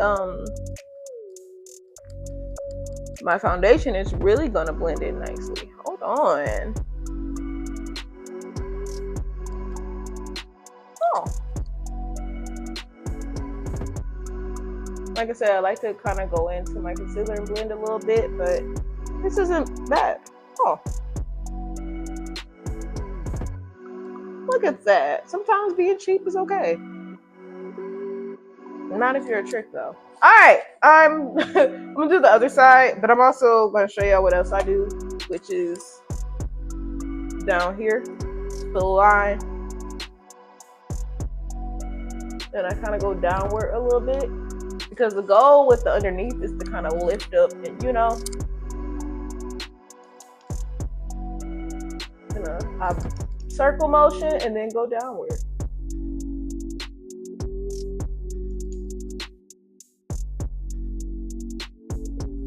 my foundation, it's really gonna blend in nicely. Hold on. Oh. Like I said, I like to kind of go into my concealer and blend a little bit, but this isn't bad. Oh. Look at that. Sometimes being cheap is okay. Not if you're a trick, though. Alright, I'm gonna do the other side, but I'm also gonna show y'all what else I do, which is down here, the line. And I kind of go downward a little bit, because the goal with the underneath is to kind of lift up and, you know, I circle motion and then go downward.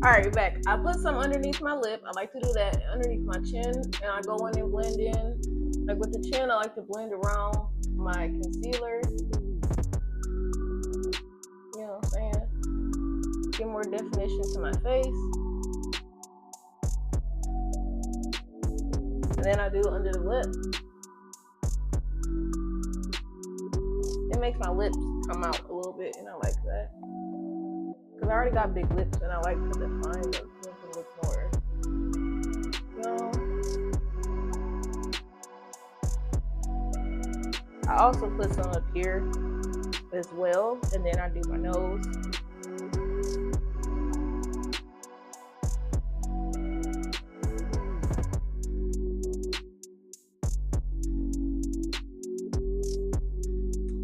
Alright, we're back. I put some underneath my lip. I like to do that underneath my chin, and I go in and blend in. Like with the chin, I like to blend around my concealer. You know what I'm saying? Give more definition to my face. And then I do under the lip. It makes my lips come out a little bit, and I like that. Because I already got big lips, and I like to define them to look more, you know. I also put some up here as well, and then I do my nose.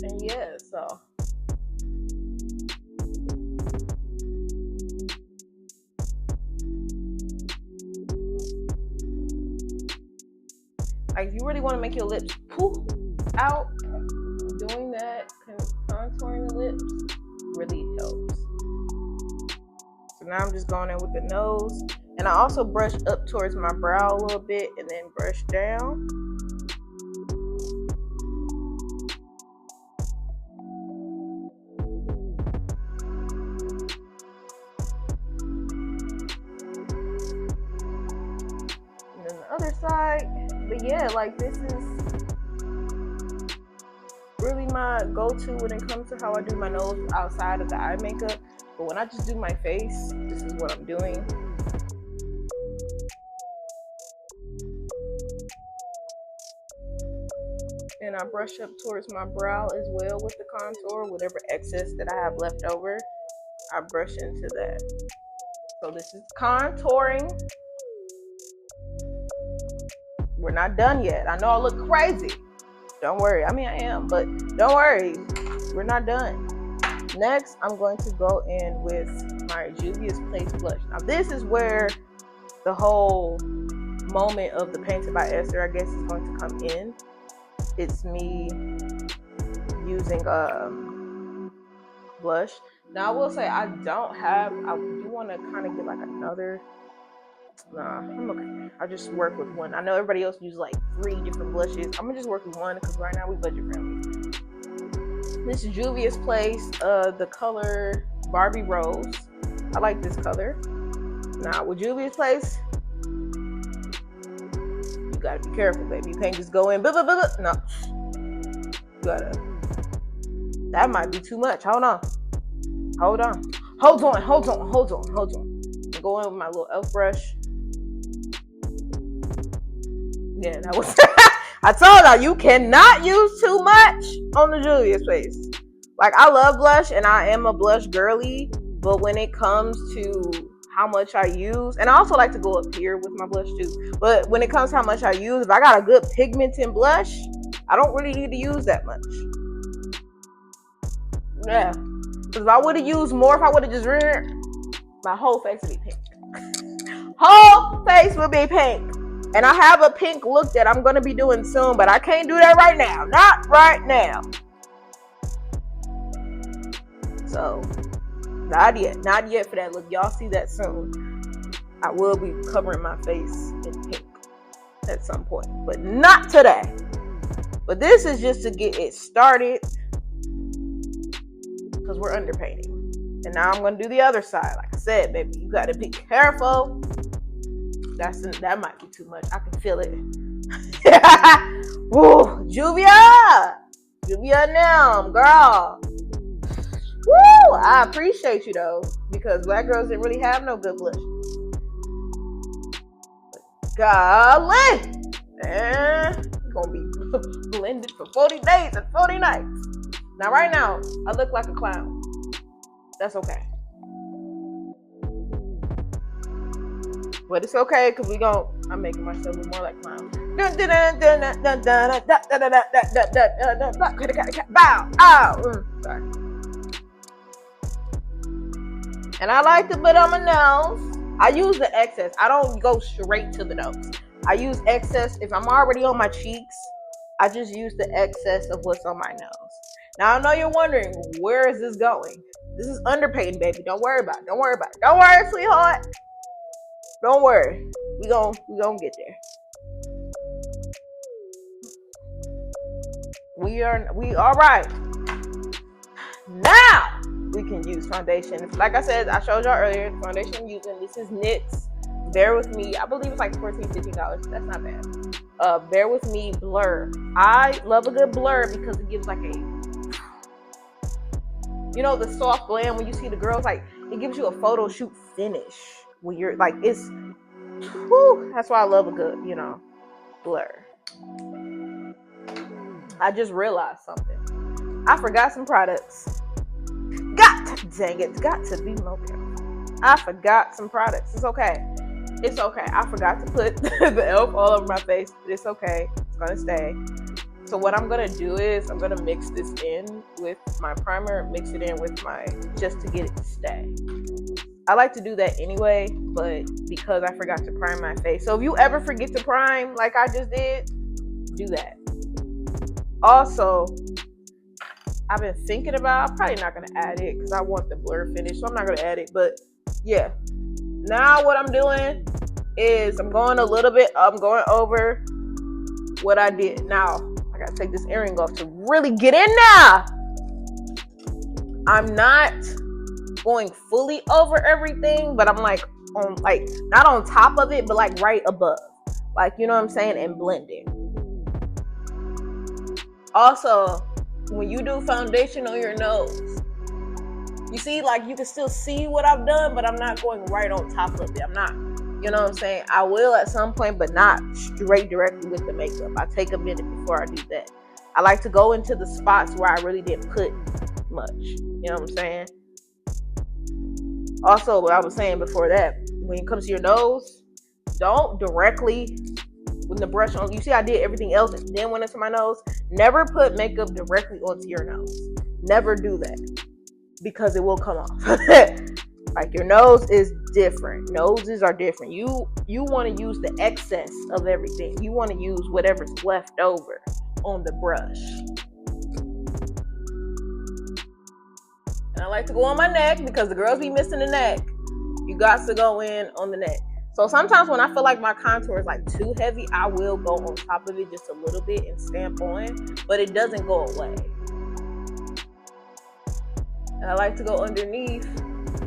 And yeah, so. Like, if you really want to make your lips poof out, doing that, contouring the lips really helps. So now I'm just going in with the nose. And I also brush up towards my brow a little bit and then brush down. And then the other side. But yeah, like, this is really my go-to when it comes to how I do my nose outside of the eye makeup. But when I just do my face, this is what I'm doing. And I brush up towards my brow as well with the contour. Whatever excess that I have left over, I brush into that. So this is contouring. We're not done yet. I know I look crazy. Don't worry. I mean, I am, but don't worry. We're not done. Next, I'm going to go in with my Juvia's Place blush. Now, this is where the whole moment of the Painted by Esther, I guess, is going to come in. It's me using blush. Now, I will say I do want to kind of get like another. Nah, I'm okay. I just work with one. I know everybody else uses like 3 different blushes. I'm gonna just work with one because right now we budget friendly. This is Juvia's Place, the color Barbie Rose. I like this color. Now with Juvia's place, you gotta be careful, baby. You can't just go in, no. You gotta, that might be too much. Hold on. Hold on. Hold on. Hold on. Hold on. Hold on. I'm going with my little elf brush. Yeah, that was, I told y'all, you cannot use too much on the Juvia's face. Like, I love blush and I am a blush girly, but when it comes to how much I use, and I also like to go up here with my blush too, but when it comes to how much I use, if I got a good pigmented blush, I don't really need to use that much. Yeah, because if I would have used more, if I would have just my whole face would be pink. Whole face would be pink. And I have a pink look that I'm going to be doing soon, but I can't do that right now. Not right now. So, not yet for that look. Y'all see that soon. I will be covering my face in pink at some point, but not today. But this is just to get it started because we're underpainting. And now I'm going to do the other side. Like I said, baby, you got to be careful. That might be too much. I can feel it. Woo, Juvia now, girl. Woo! I appreciate you though, because black girls didn't really have no good blush. Golly! And gonna be blended for 40 days and 40 nights. Now, right now, I look like a clown. That's okay. But it's okay, because I'm making myself look more like clown. Bow! Ow! Sorry. And I like to put on my nose. I use the excess. I don't go straight to the nose. I use excess. If I'm already on my cheeks, I just use the excess of what's on my nose. Now, I know you're wondering, where is this going? This is underpainting, baby. Don't worry about it. Don't worry about it. Don't worry, sweetheart. Don't worry. We gon' get there. We all right. Now we can use foundation. Like I said, I showed y'all earlier, the foundation I'm using, this is Nyx Bare With Me. I believe it's like $14, $15. That's not bad. Bare With Me Blur. I love a good blur because it gives like a, the soft glam when you see the girls, like, it gives you a photo shoot finish when you're like, it's, whew, that's why I love a good, blur. I just realized something. I forgot some products. Dang it, got to be more careful. I forgot some products. It's okay. It's okay. I forgot to put the e.l.f. all over my face. It's okay. It's gonna stay. So what I'm gonna do is I'm gonna mix this in with my primer, mix it in with just to get it to stay. I like to do that anyway, but because I forgot to prime my face. So if you ever forget to prime like I just did, do that. Also, I've been thinking about, I'm probably not going to add it because I want the blur finish, so I'm not going to add it. But yeah, now what I'm doing is I'm going over what I did. Now, I got to take this earring off to really get in now. I'm not going fully over everything, but I'm like not on top of it, but like right above. Like, you know what I'm saying? And blending. Also, when you do foundation on your nose, you see, like, you can still see what I've done, but I'm not going right on top of it. I'm not, you know what I'm saying? I will at some point, but not straight directly with the makeup. I take a minute before I do that. I like to go into the spots where I really didn't put much. You know what I'm saying? Also, what I was saying before that, when it comes to your nose, don't directly, with the brush on, you see I did everything else and then went into my nose. Never put makeup directly onto your nose. Never do that, because it will come off. Like, your nose is different. Noses are different. You want to use the excess of everything. You want to use whatever's left over on the brush. And I like to go on my neck because the girls be missing the neck. You got to go in on the neck. So sometimes when I feel like my contour is like too heavy, I will go on top of it just a little bit and stamp on, but it doesn't go away. And I like to go underneath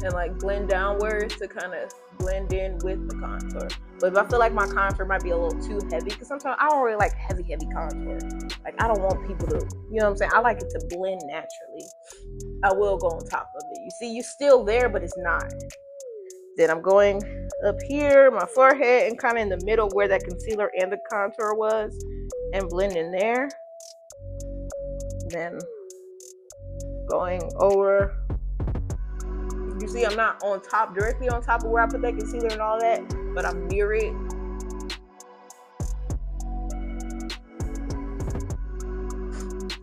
and like blend downwards to kind of blend in with the contour. But if I feel like my contour might be a little too heavy, because sometimes I don't really like heavy contour. Like I don't want people to, you know what I'm saying? I like it to blend naturally. I will go on top of it. You see, you're still there, but it's not. Then I'm going up here, my forehead, and kind of in the middle where that concealer and the contour was, and blending there. Then going over. You see, I'm not on top, directly on top of where I put that concealer and all that, but I'm near it.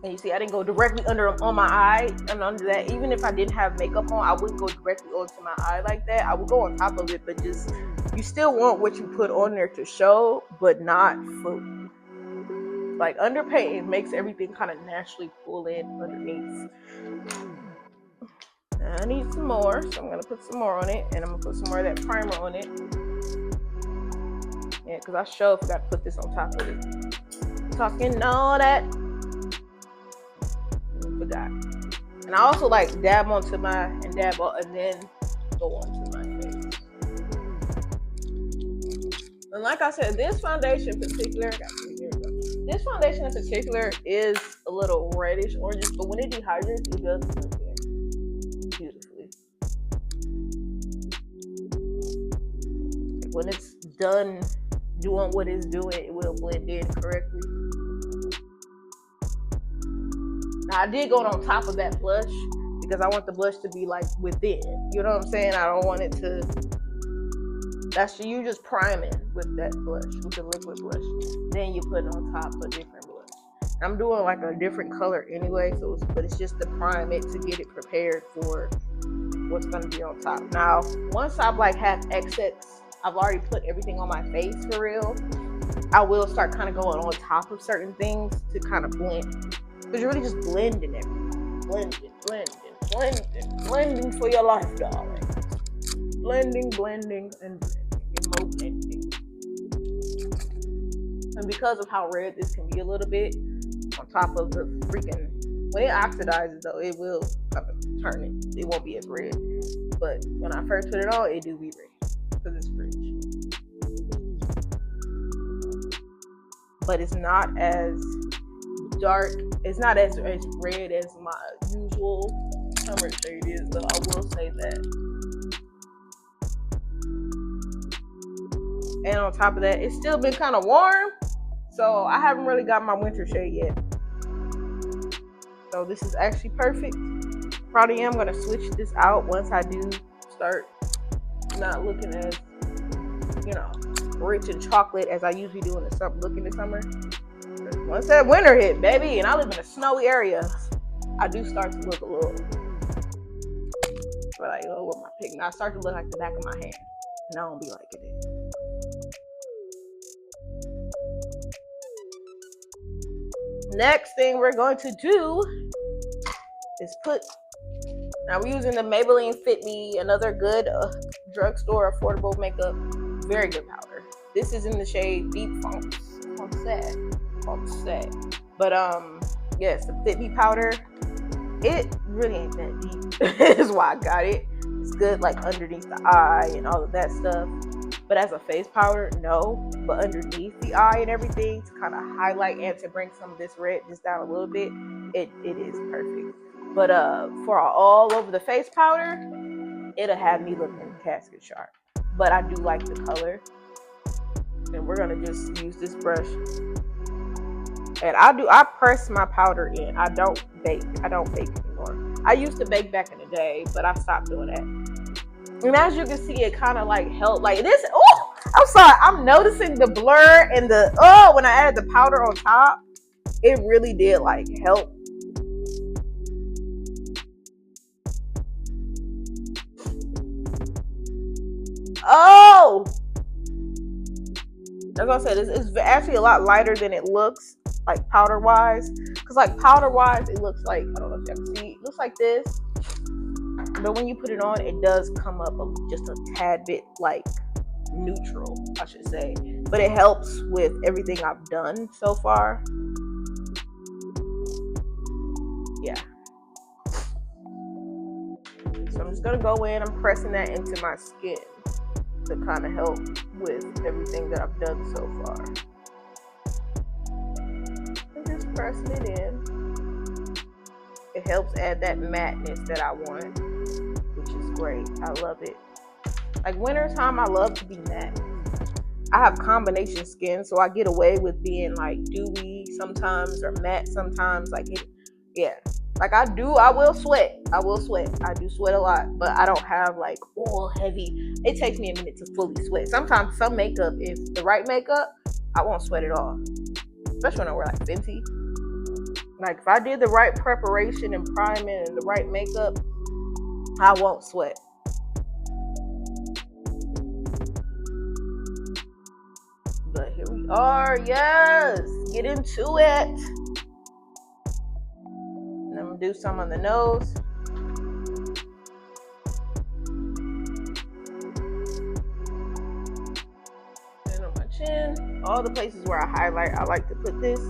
And you see, I didn't go directly on my eye and under that. Even if I didn't have makeup on, I wouldn't go directly onto my eye like that. I would go on top of it, but just, you still want what you put on there to show, but not fully. Like underpainting makes everything kind of naturally pull in underneath. I need some more, so I'm gonna put some more on it, and I'm gonna put some more of that primer on it. Yeah, because I sure forgot to put this on top of it. Talking all that. Forgot. And I also like dab onto my, and dab on, and then go onto my face. And like I said, this foundation in particular, this foundation in particular is a little reddish orange, but when it dehydrates, it does blend in beautifully. When it's done doing what it's doing, it will blend in correctly. Now I did go on top of that blush because I want the blush to be like within. You know what I'm saying? I don't want it to. That's you just priming with that blush, with the liquid blush. Then you put on top a different blush. I'm doing like a different color anyway, so but it's just to prime it to get it prepared for what's gonna be on top. Now, once I've like have excess, I've already put everything on my face for real. I will start kind of going on top of certain things to kind of blend. Because you're really just blending everything. Blending for your life, darling. Blending, and blending, and more blending. And because of how red this can be a little bit, on top of the freaking, when it oxidizes though, it will kind of turn it. It won't be as red. But when I first put it on, it do be red. Because it's rich. But it's not as dark, it's not as red as my usual summer shade is, though I will say that. And on top of that, it's still been kind of warm, so I haven't really got my winter shade yet. So this is actually perfect. Probably am gonna switch this out once I do start not looking as, you know, rich in chocolate as I usually do in the summer. Look in the summer. Once that winter hit, baby, and I live in a snowy area, I do start to look a little, like, oh, with my pigment, I start to look like the back of my hand, and I don't be liking it. Next thing we're going to do is put, now we're using the Maybelline Fit Me, another good drugstore affordable makeup, very good powder. This is in the shade Deep Funk Sad. But yes, the Fit Me powder, it really ain't that deep. Is why I got it. It's good like underneath the eye and all of that stuff. But as a face powder, no. But underneath the eye and everything, to kind of highlight and to bring some of this red just down a little bit, it is perfect. But for all over the face powder, it'll have me looking casket sharp. But I do like the color. And we're gonna just use this brush. And I press my powder in. I don't bake anymore. I used to bake back in the day, but I stopped doing that. And as you can see, it kind of like helped. Like this, oh, I'm sorry. I'm noticing the blur and the, when I added the powder on top, it really did like help. Oh! As I said, it's actually a lot lighter than it looks, like powder wise. Because like powder wise, it looks like, I don't know if you can see, it looks like this. But when you put it on, it does come up just a tad bit like neutral, I should say. But it helps with everything I've done so far. Yeah. So I'm just gonna go in, I'm pressing that into my skin to kind of help with everything that I've done so far. I'm just pressing it in. It helps add that matteness that I want, which is great. I love it. Like wintertime, I love to be matte. I have combination skin, so I get away with being like dewy sometimes or matte sometimes. Like it, yeah. Like I will sweat. I do sweat a lot, but I don't have like all heavy. It takes me a minute to fully sweat. Sometimes some makeup, if the right makeup, I won't sweat at all. Especially when I wear like Fenty. Like if I did the right preparation and priming and the right makeup, I won't sweat. But here we are. Yes, get into it. And I'm gonna do some on the nose. And on my chin. All the places where I highlight, I like to put this.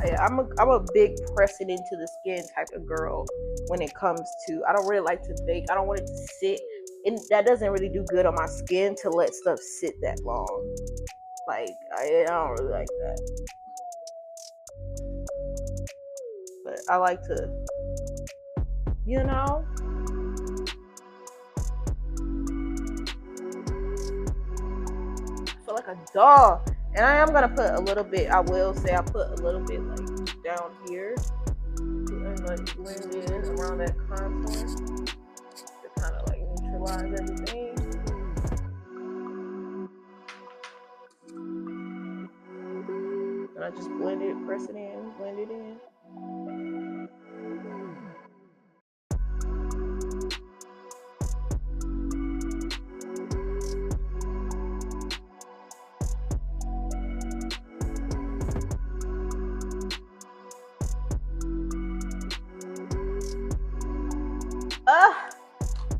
Yeah, I'm a big pressing into the skin type of girl when it comes to, I don't really like to bake. I don't want it to sit. And that doesn't really do good on my skin to let stuff sit that long. Like, I don't really like that. But I like to, you know, feel like a doll. And I am going to put a little bit, I will say I put a little bit like down here. And like blend in around that contour to kind of like neutralize everything. And I just blend it, press it in, blend it in.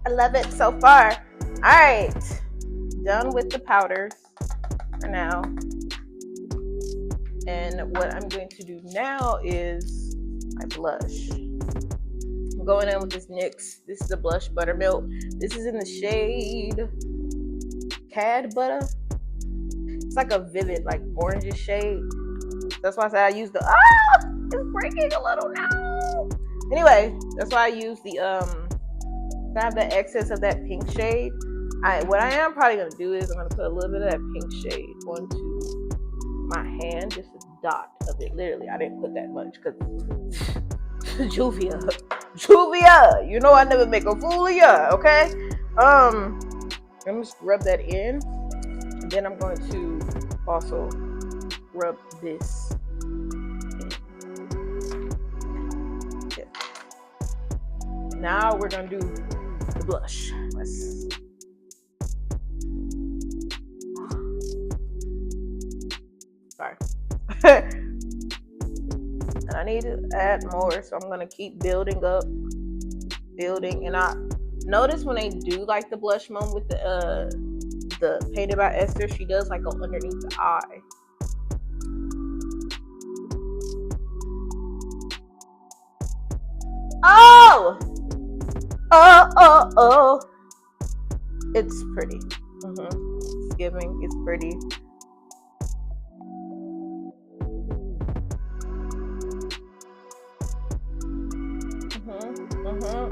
I love it so far. All right, done with the powders for now. And what I'm going to do now is my blush. I'm going in with this NYX. This is the blush Buttermelt. This is in the shade Kad Butta. It's like a vivid, like orangish shade. That's why I said I use the, it's breaking a little now. Anyway, that's why I use the, I have the excess of that pink shade. What I am probably gonna do is I'm gonna put a little bit of that pink shade onto my hand, just a dot of it. Literally, I didn't put that much because Juvia, you know I never make a fool of ya, okay? I'm just rub that in, and then I'm going to also rub this in. Yeah. Now we're gonna do the blush. Sorry. And I need to add more, so I'm gonna keep building up, and I notice when they do like the blush moment with the Painted by Esther, she does like go underneath the eye. Oh, it's pretty. It's giving, it's pretty.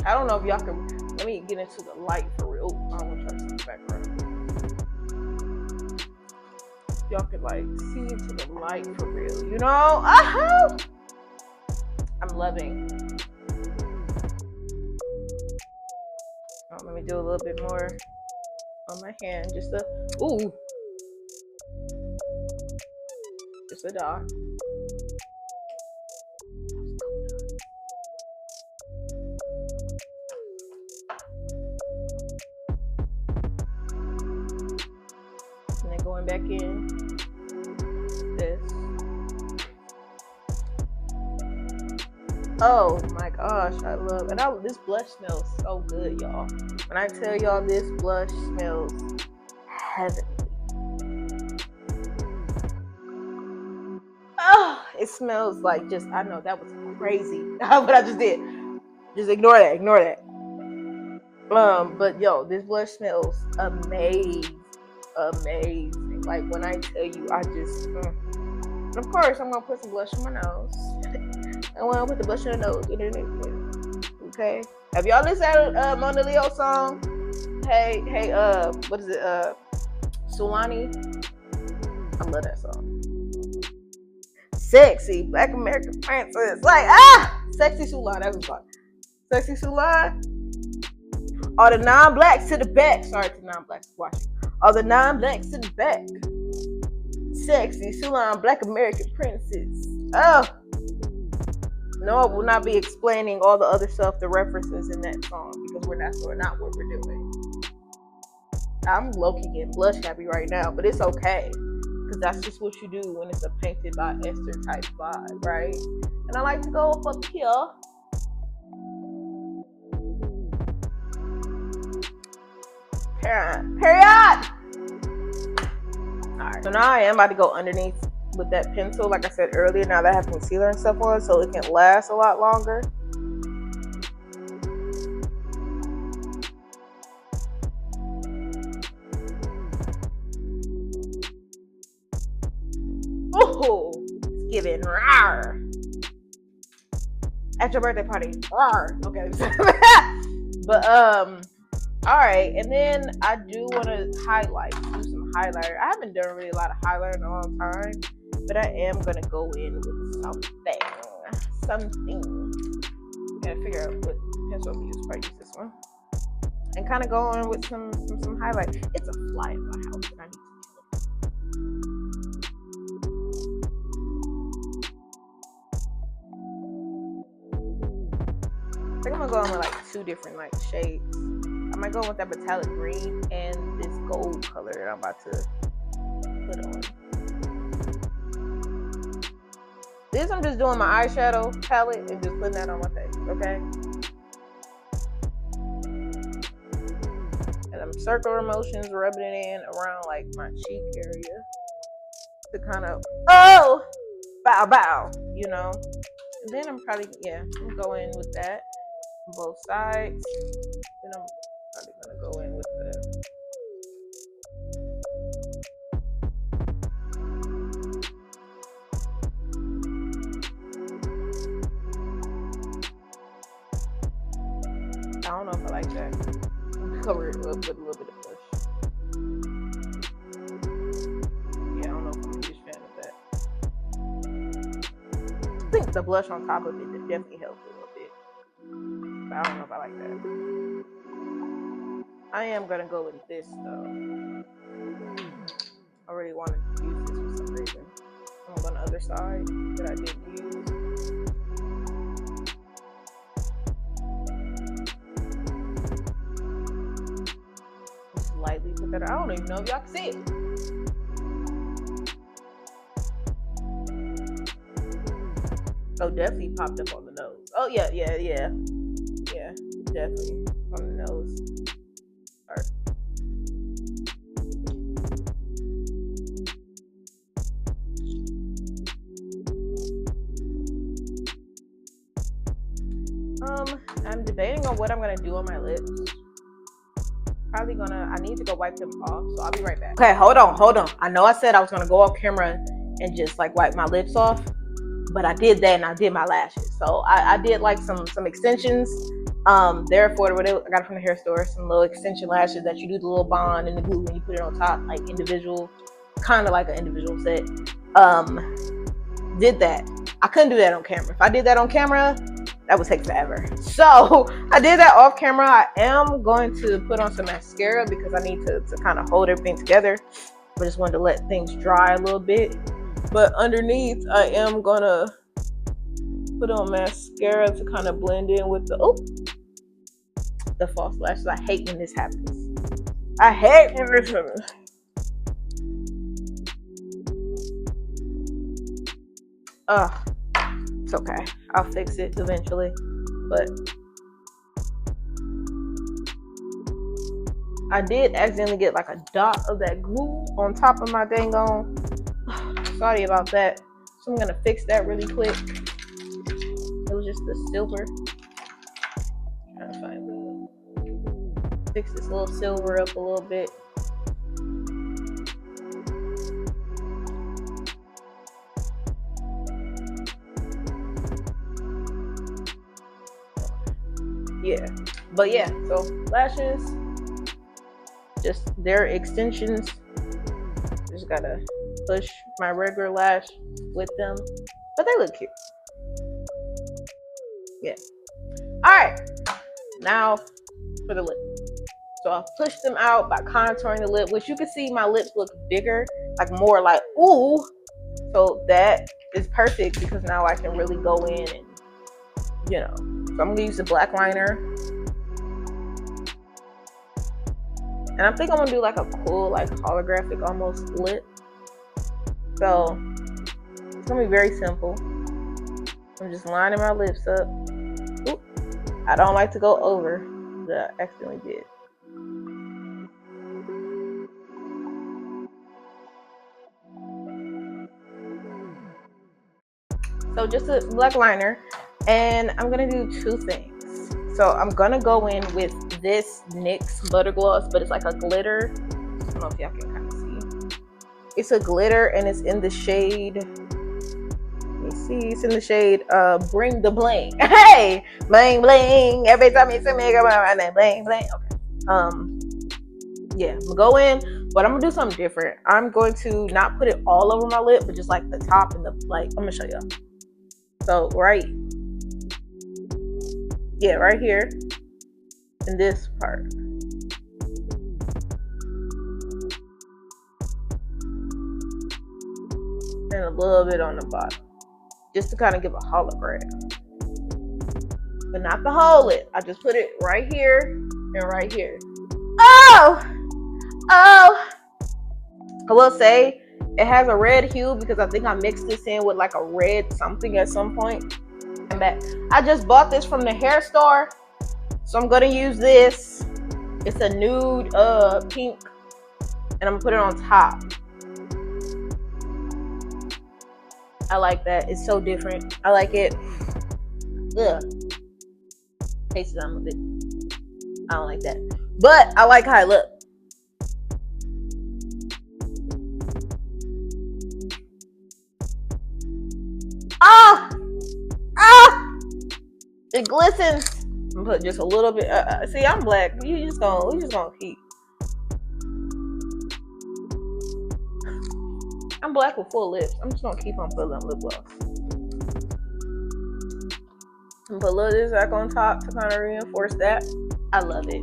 I don't know if y'all can, let me get into the light for real. I don't want to try to see the background. Y'all can like see into the light for real, you know? I'm loving. Let me do a little bit more on my hand, just a dot. And then going back in this. Oh my gosh, I love it. And this blush smells so good, y'all. When I tell y'all this blush smells heavenly. it smells like just, I know that was crazy what I just did. Just ignore that. But yo, this blush smells amazing. Like when I tell you, I just and of course I'm gonna put some blush on my nose. I want to put the blush on the nose. Okay. Have y'all listened to Mona Leo song? Hey, what is it? Sulani. I love that song. Sexy Black American Princess. Like, Sexy Sulan. That's what it's called. Sexy Sulan. All the non-blacks to the back. Sorry to non-blacks watching. All the non-blacks to the back. Sexy Sulan, Black American Princess. Oh. No, I will not be explaining all the other stuff, the references in that song, because we're not what we're doing. I'm low-key getting blush happy right now, but it's okay. Because that's just what you do when it's a painted by Esther type vibe, right? And I like to go up here. Period! Alright, so now I am about to go underneath with that pencil, like I said earlier, now that I have concealer and stuff on, so it can last a lot longer. Oh, it's giving rawr. At your birthday party, rawr. Okay. But all right, and then I do want to do some highlighter. I haven't done really a lot of highlighter in a long time, but I am gonna go in with something. Gotta figure out what pencil I'm gonna use. Probably use this one, and kind of go on with some highlight. It's a fly in my house, and I need to. I think I'm gonna go in with like two different like shades. I might go with that metallic green and this gold color that I'm about to put on. This I'm just doing my eyeshadow palette and just putting that on my face, okay? And I'm circular motions, rubbing it in around like my cheek area to kind of bow, you know. And then I'm probably I'm going with that on both sides. Then I'm probably gonna go in with the I don't know if I like that. Cover it up with a little bit of blush. Yeah, I don't know if I'm a huge fan of that. I think the blush on top of it definitely helps a little bit. But I don't know if I like that. I am gonna go with this though. I really wanted to use this for some reason. I'm going on the other side that I didn't use. Just lightly put that. I don't even know if y'all can see it. Oh, definitely popped up on the nose. Oh yeah, definitely on the nose. Alright. I'm debating on what I'm gonna do on my lips. Probably I need to go wipe them off, so I'll be right back. Okay, hold on. I know I said I was gonna go off camera and just like wipe my lips off, but I did that and I did my lashes. So I did like some extensions. Therefore, I got it from the hair store, some little extension lashes that you do the little bond and the glue and you put it on top, like individual, kind of like an individual set. Did that. I couldn't do that on camera. If I did that on camera, that would take forever. So I did that off camera. I am going to put on some mascara because I need to kind of hold everything together. I just wanted to let things dry a little bit. But underneath, I am gonna put on mascara to kind of blend in with the false lashes. I hate when this happens. I hate when this happens. It's okay. I'll fix it eventually. But I did accidentally get like a dot of that glue on top of my dang on. Sorry about that. So I'm gonna fix that really quick. It was just the silver. Trying to find the, fix this little silver up a little bit. Yeah, but yeah, so lashes, just their extensions. Just gotta push my regular lash with them, but they look cute. Yeah. All right, now for the lip. So I'll push them out by contouring the lip, which you can see my lips look bigger, like more like ooh. So that is perfect because now I can really go in and, you know. So I'm gonna use the black liner. And I think I'm gonna do like a cool, like holographic almost lip. So it's gonna be very simple. I'm just lining my lips up. Oop. I don't like to go over, but I accidentally did. So just a black liner, and I'm gonna do two things. So I'm gonna go in with this NYX Butter Gloss, but it's like a glitter. I don't know if y'all can kind of see. It's a glitter and it's in the shade, let me see, it's in the shade Bring the Bling. Hey, bling bling. Every time you see me, come on, bling bling. Okay. Yeah, I'm gonna go in, but I'm gonna do something different. I'm going to not put it all over my lip, but just like the top and the, like, I'm gonna show y'all. So right, yeah, right here in this part. And a little bit on the bottom, just to kind of give a hologram, but not the whole lip. I just put it right here and right here. Oh, I will say it has a red hue because I think I mixed this in with like a red something at some point. And back, I just bought this from the hair store, so I'm gonna use this. It's a nude pink, and I'm gonna put it on top. I like that. It's so different. I like it. Ugh. Tastes on a bit. I don't like that, but I like how it looks. It glistens. I'm gonna put just a little bit. See, I'm black. We just gonna keep. I'm black with full lips. I'm just gonna keep on putting on lip gloss. And put a little of this back on top to kind of reinforce that. I love it.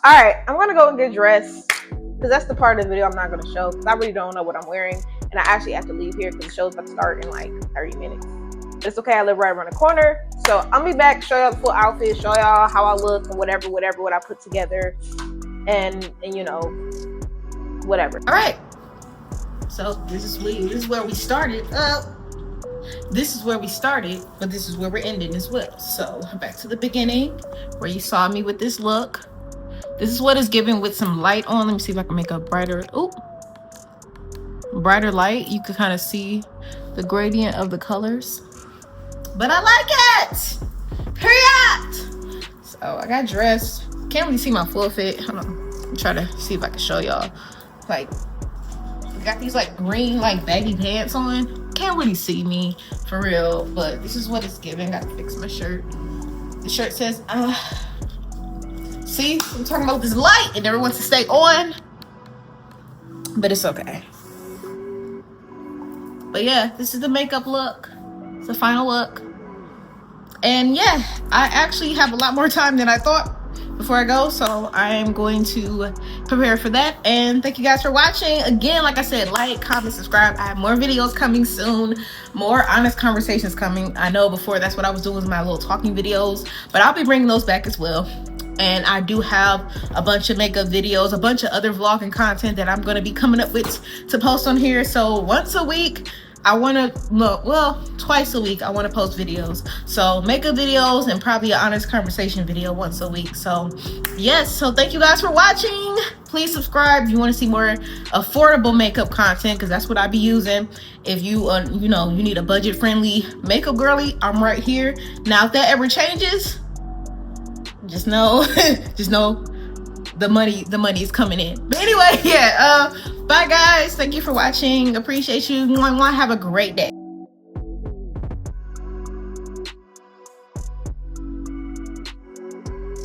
All right, I'm gonna go and get dressed because that's the part of the video I'm not gonna show because I really don't know what I'm wearing, and I actually have to leave here because the show's about to start in like 30 minutes. But it's okay, I live right around the corner. So I'll be back, show y'all the full outfit, show y'all how I look and whatever, what I put together, and you know, whatever. All right. So this is where we started. This is where we started, but this is where we're ending as well. So back to the beginning where you saw me with this look. This is what it's giving with some light on. Let me see if I can make a brighter, brighter light. You can kind of see the gradient of the colors. But I like it. Period. So I got dressed. Can't really see my full fit. Hold on. I'm trying to see if I can show y'all. Like, I got these like green like baggy pants on. Can't really see me for real, but this is what it's giving. Gotta fix my shirt. The shirt says, see, I'm talking about this light. It never wants to stay on, but it's okay. But yeah, this is the makeup look. It's the final look. And yeah, I actually have a lot more time than I thought before I go, so I am going to prepare for that. And thank you guys for watching. Again, like I said, like, comment, subscribe. I have more videos coming soon, more honest conversations coming. I know before that's what I was doing with my little talking videos, but I'll be bringing those back as well. And I do have a bunch of makeup videos, a bunch of other vlogging content that I'm going to be coming up with to post on here. So once a week, I want to look, well, twice a week I want to post videos. So makeup videos and probably an honest conversation video once a week. So yes, so thank you guys for watching. Please subscribe if you want to see more affordable makeup content, because that's what I be using. If you you know, you need a budget friendly makeup girly, I'm right here. Now if that ever changes, just know just know the money is coming in. But anyway, yeah, bye guys, thank you for watching, appreciate you. Have a great day.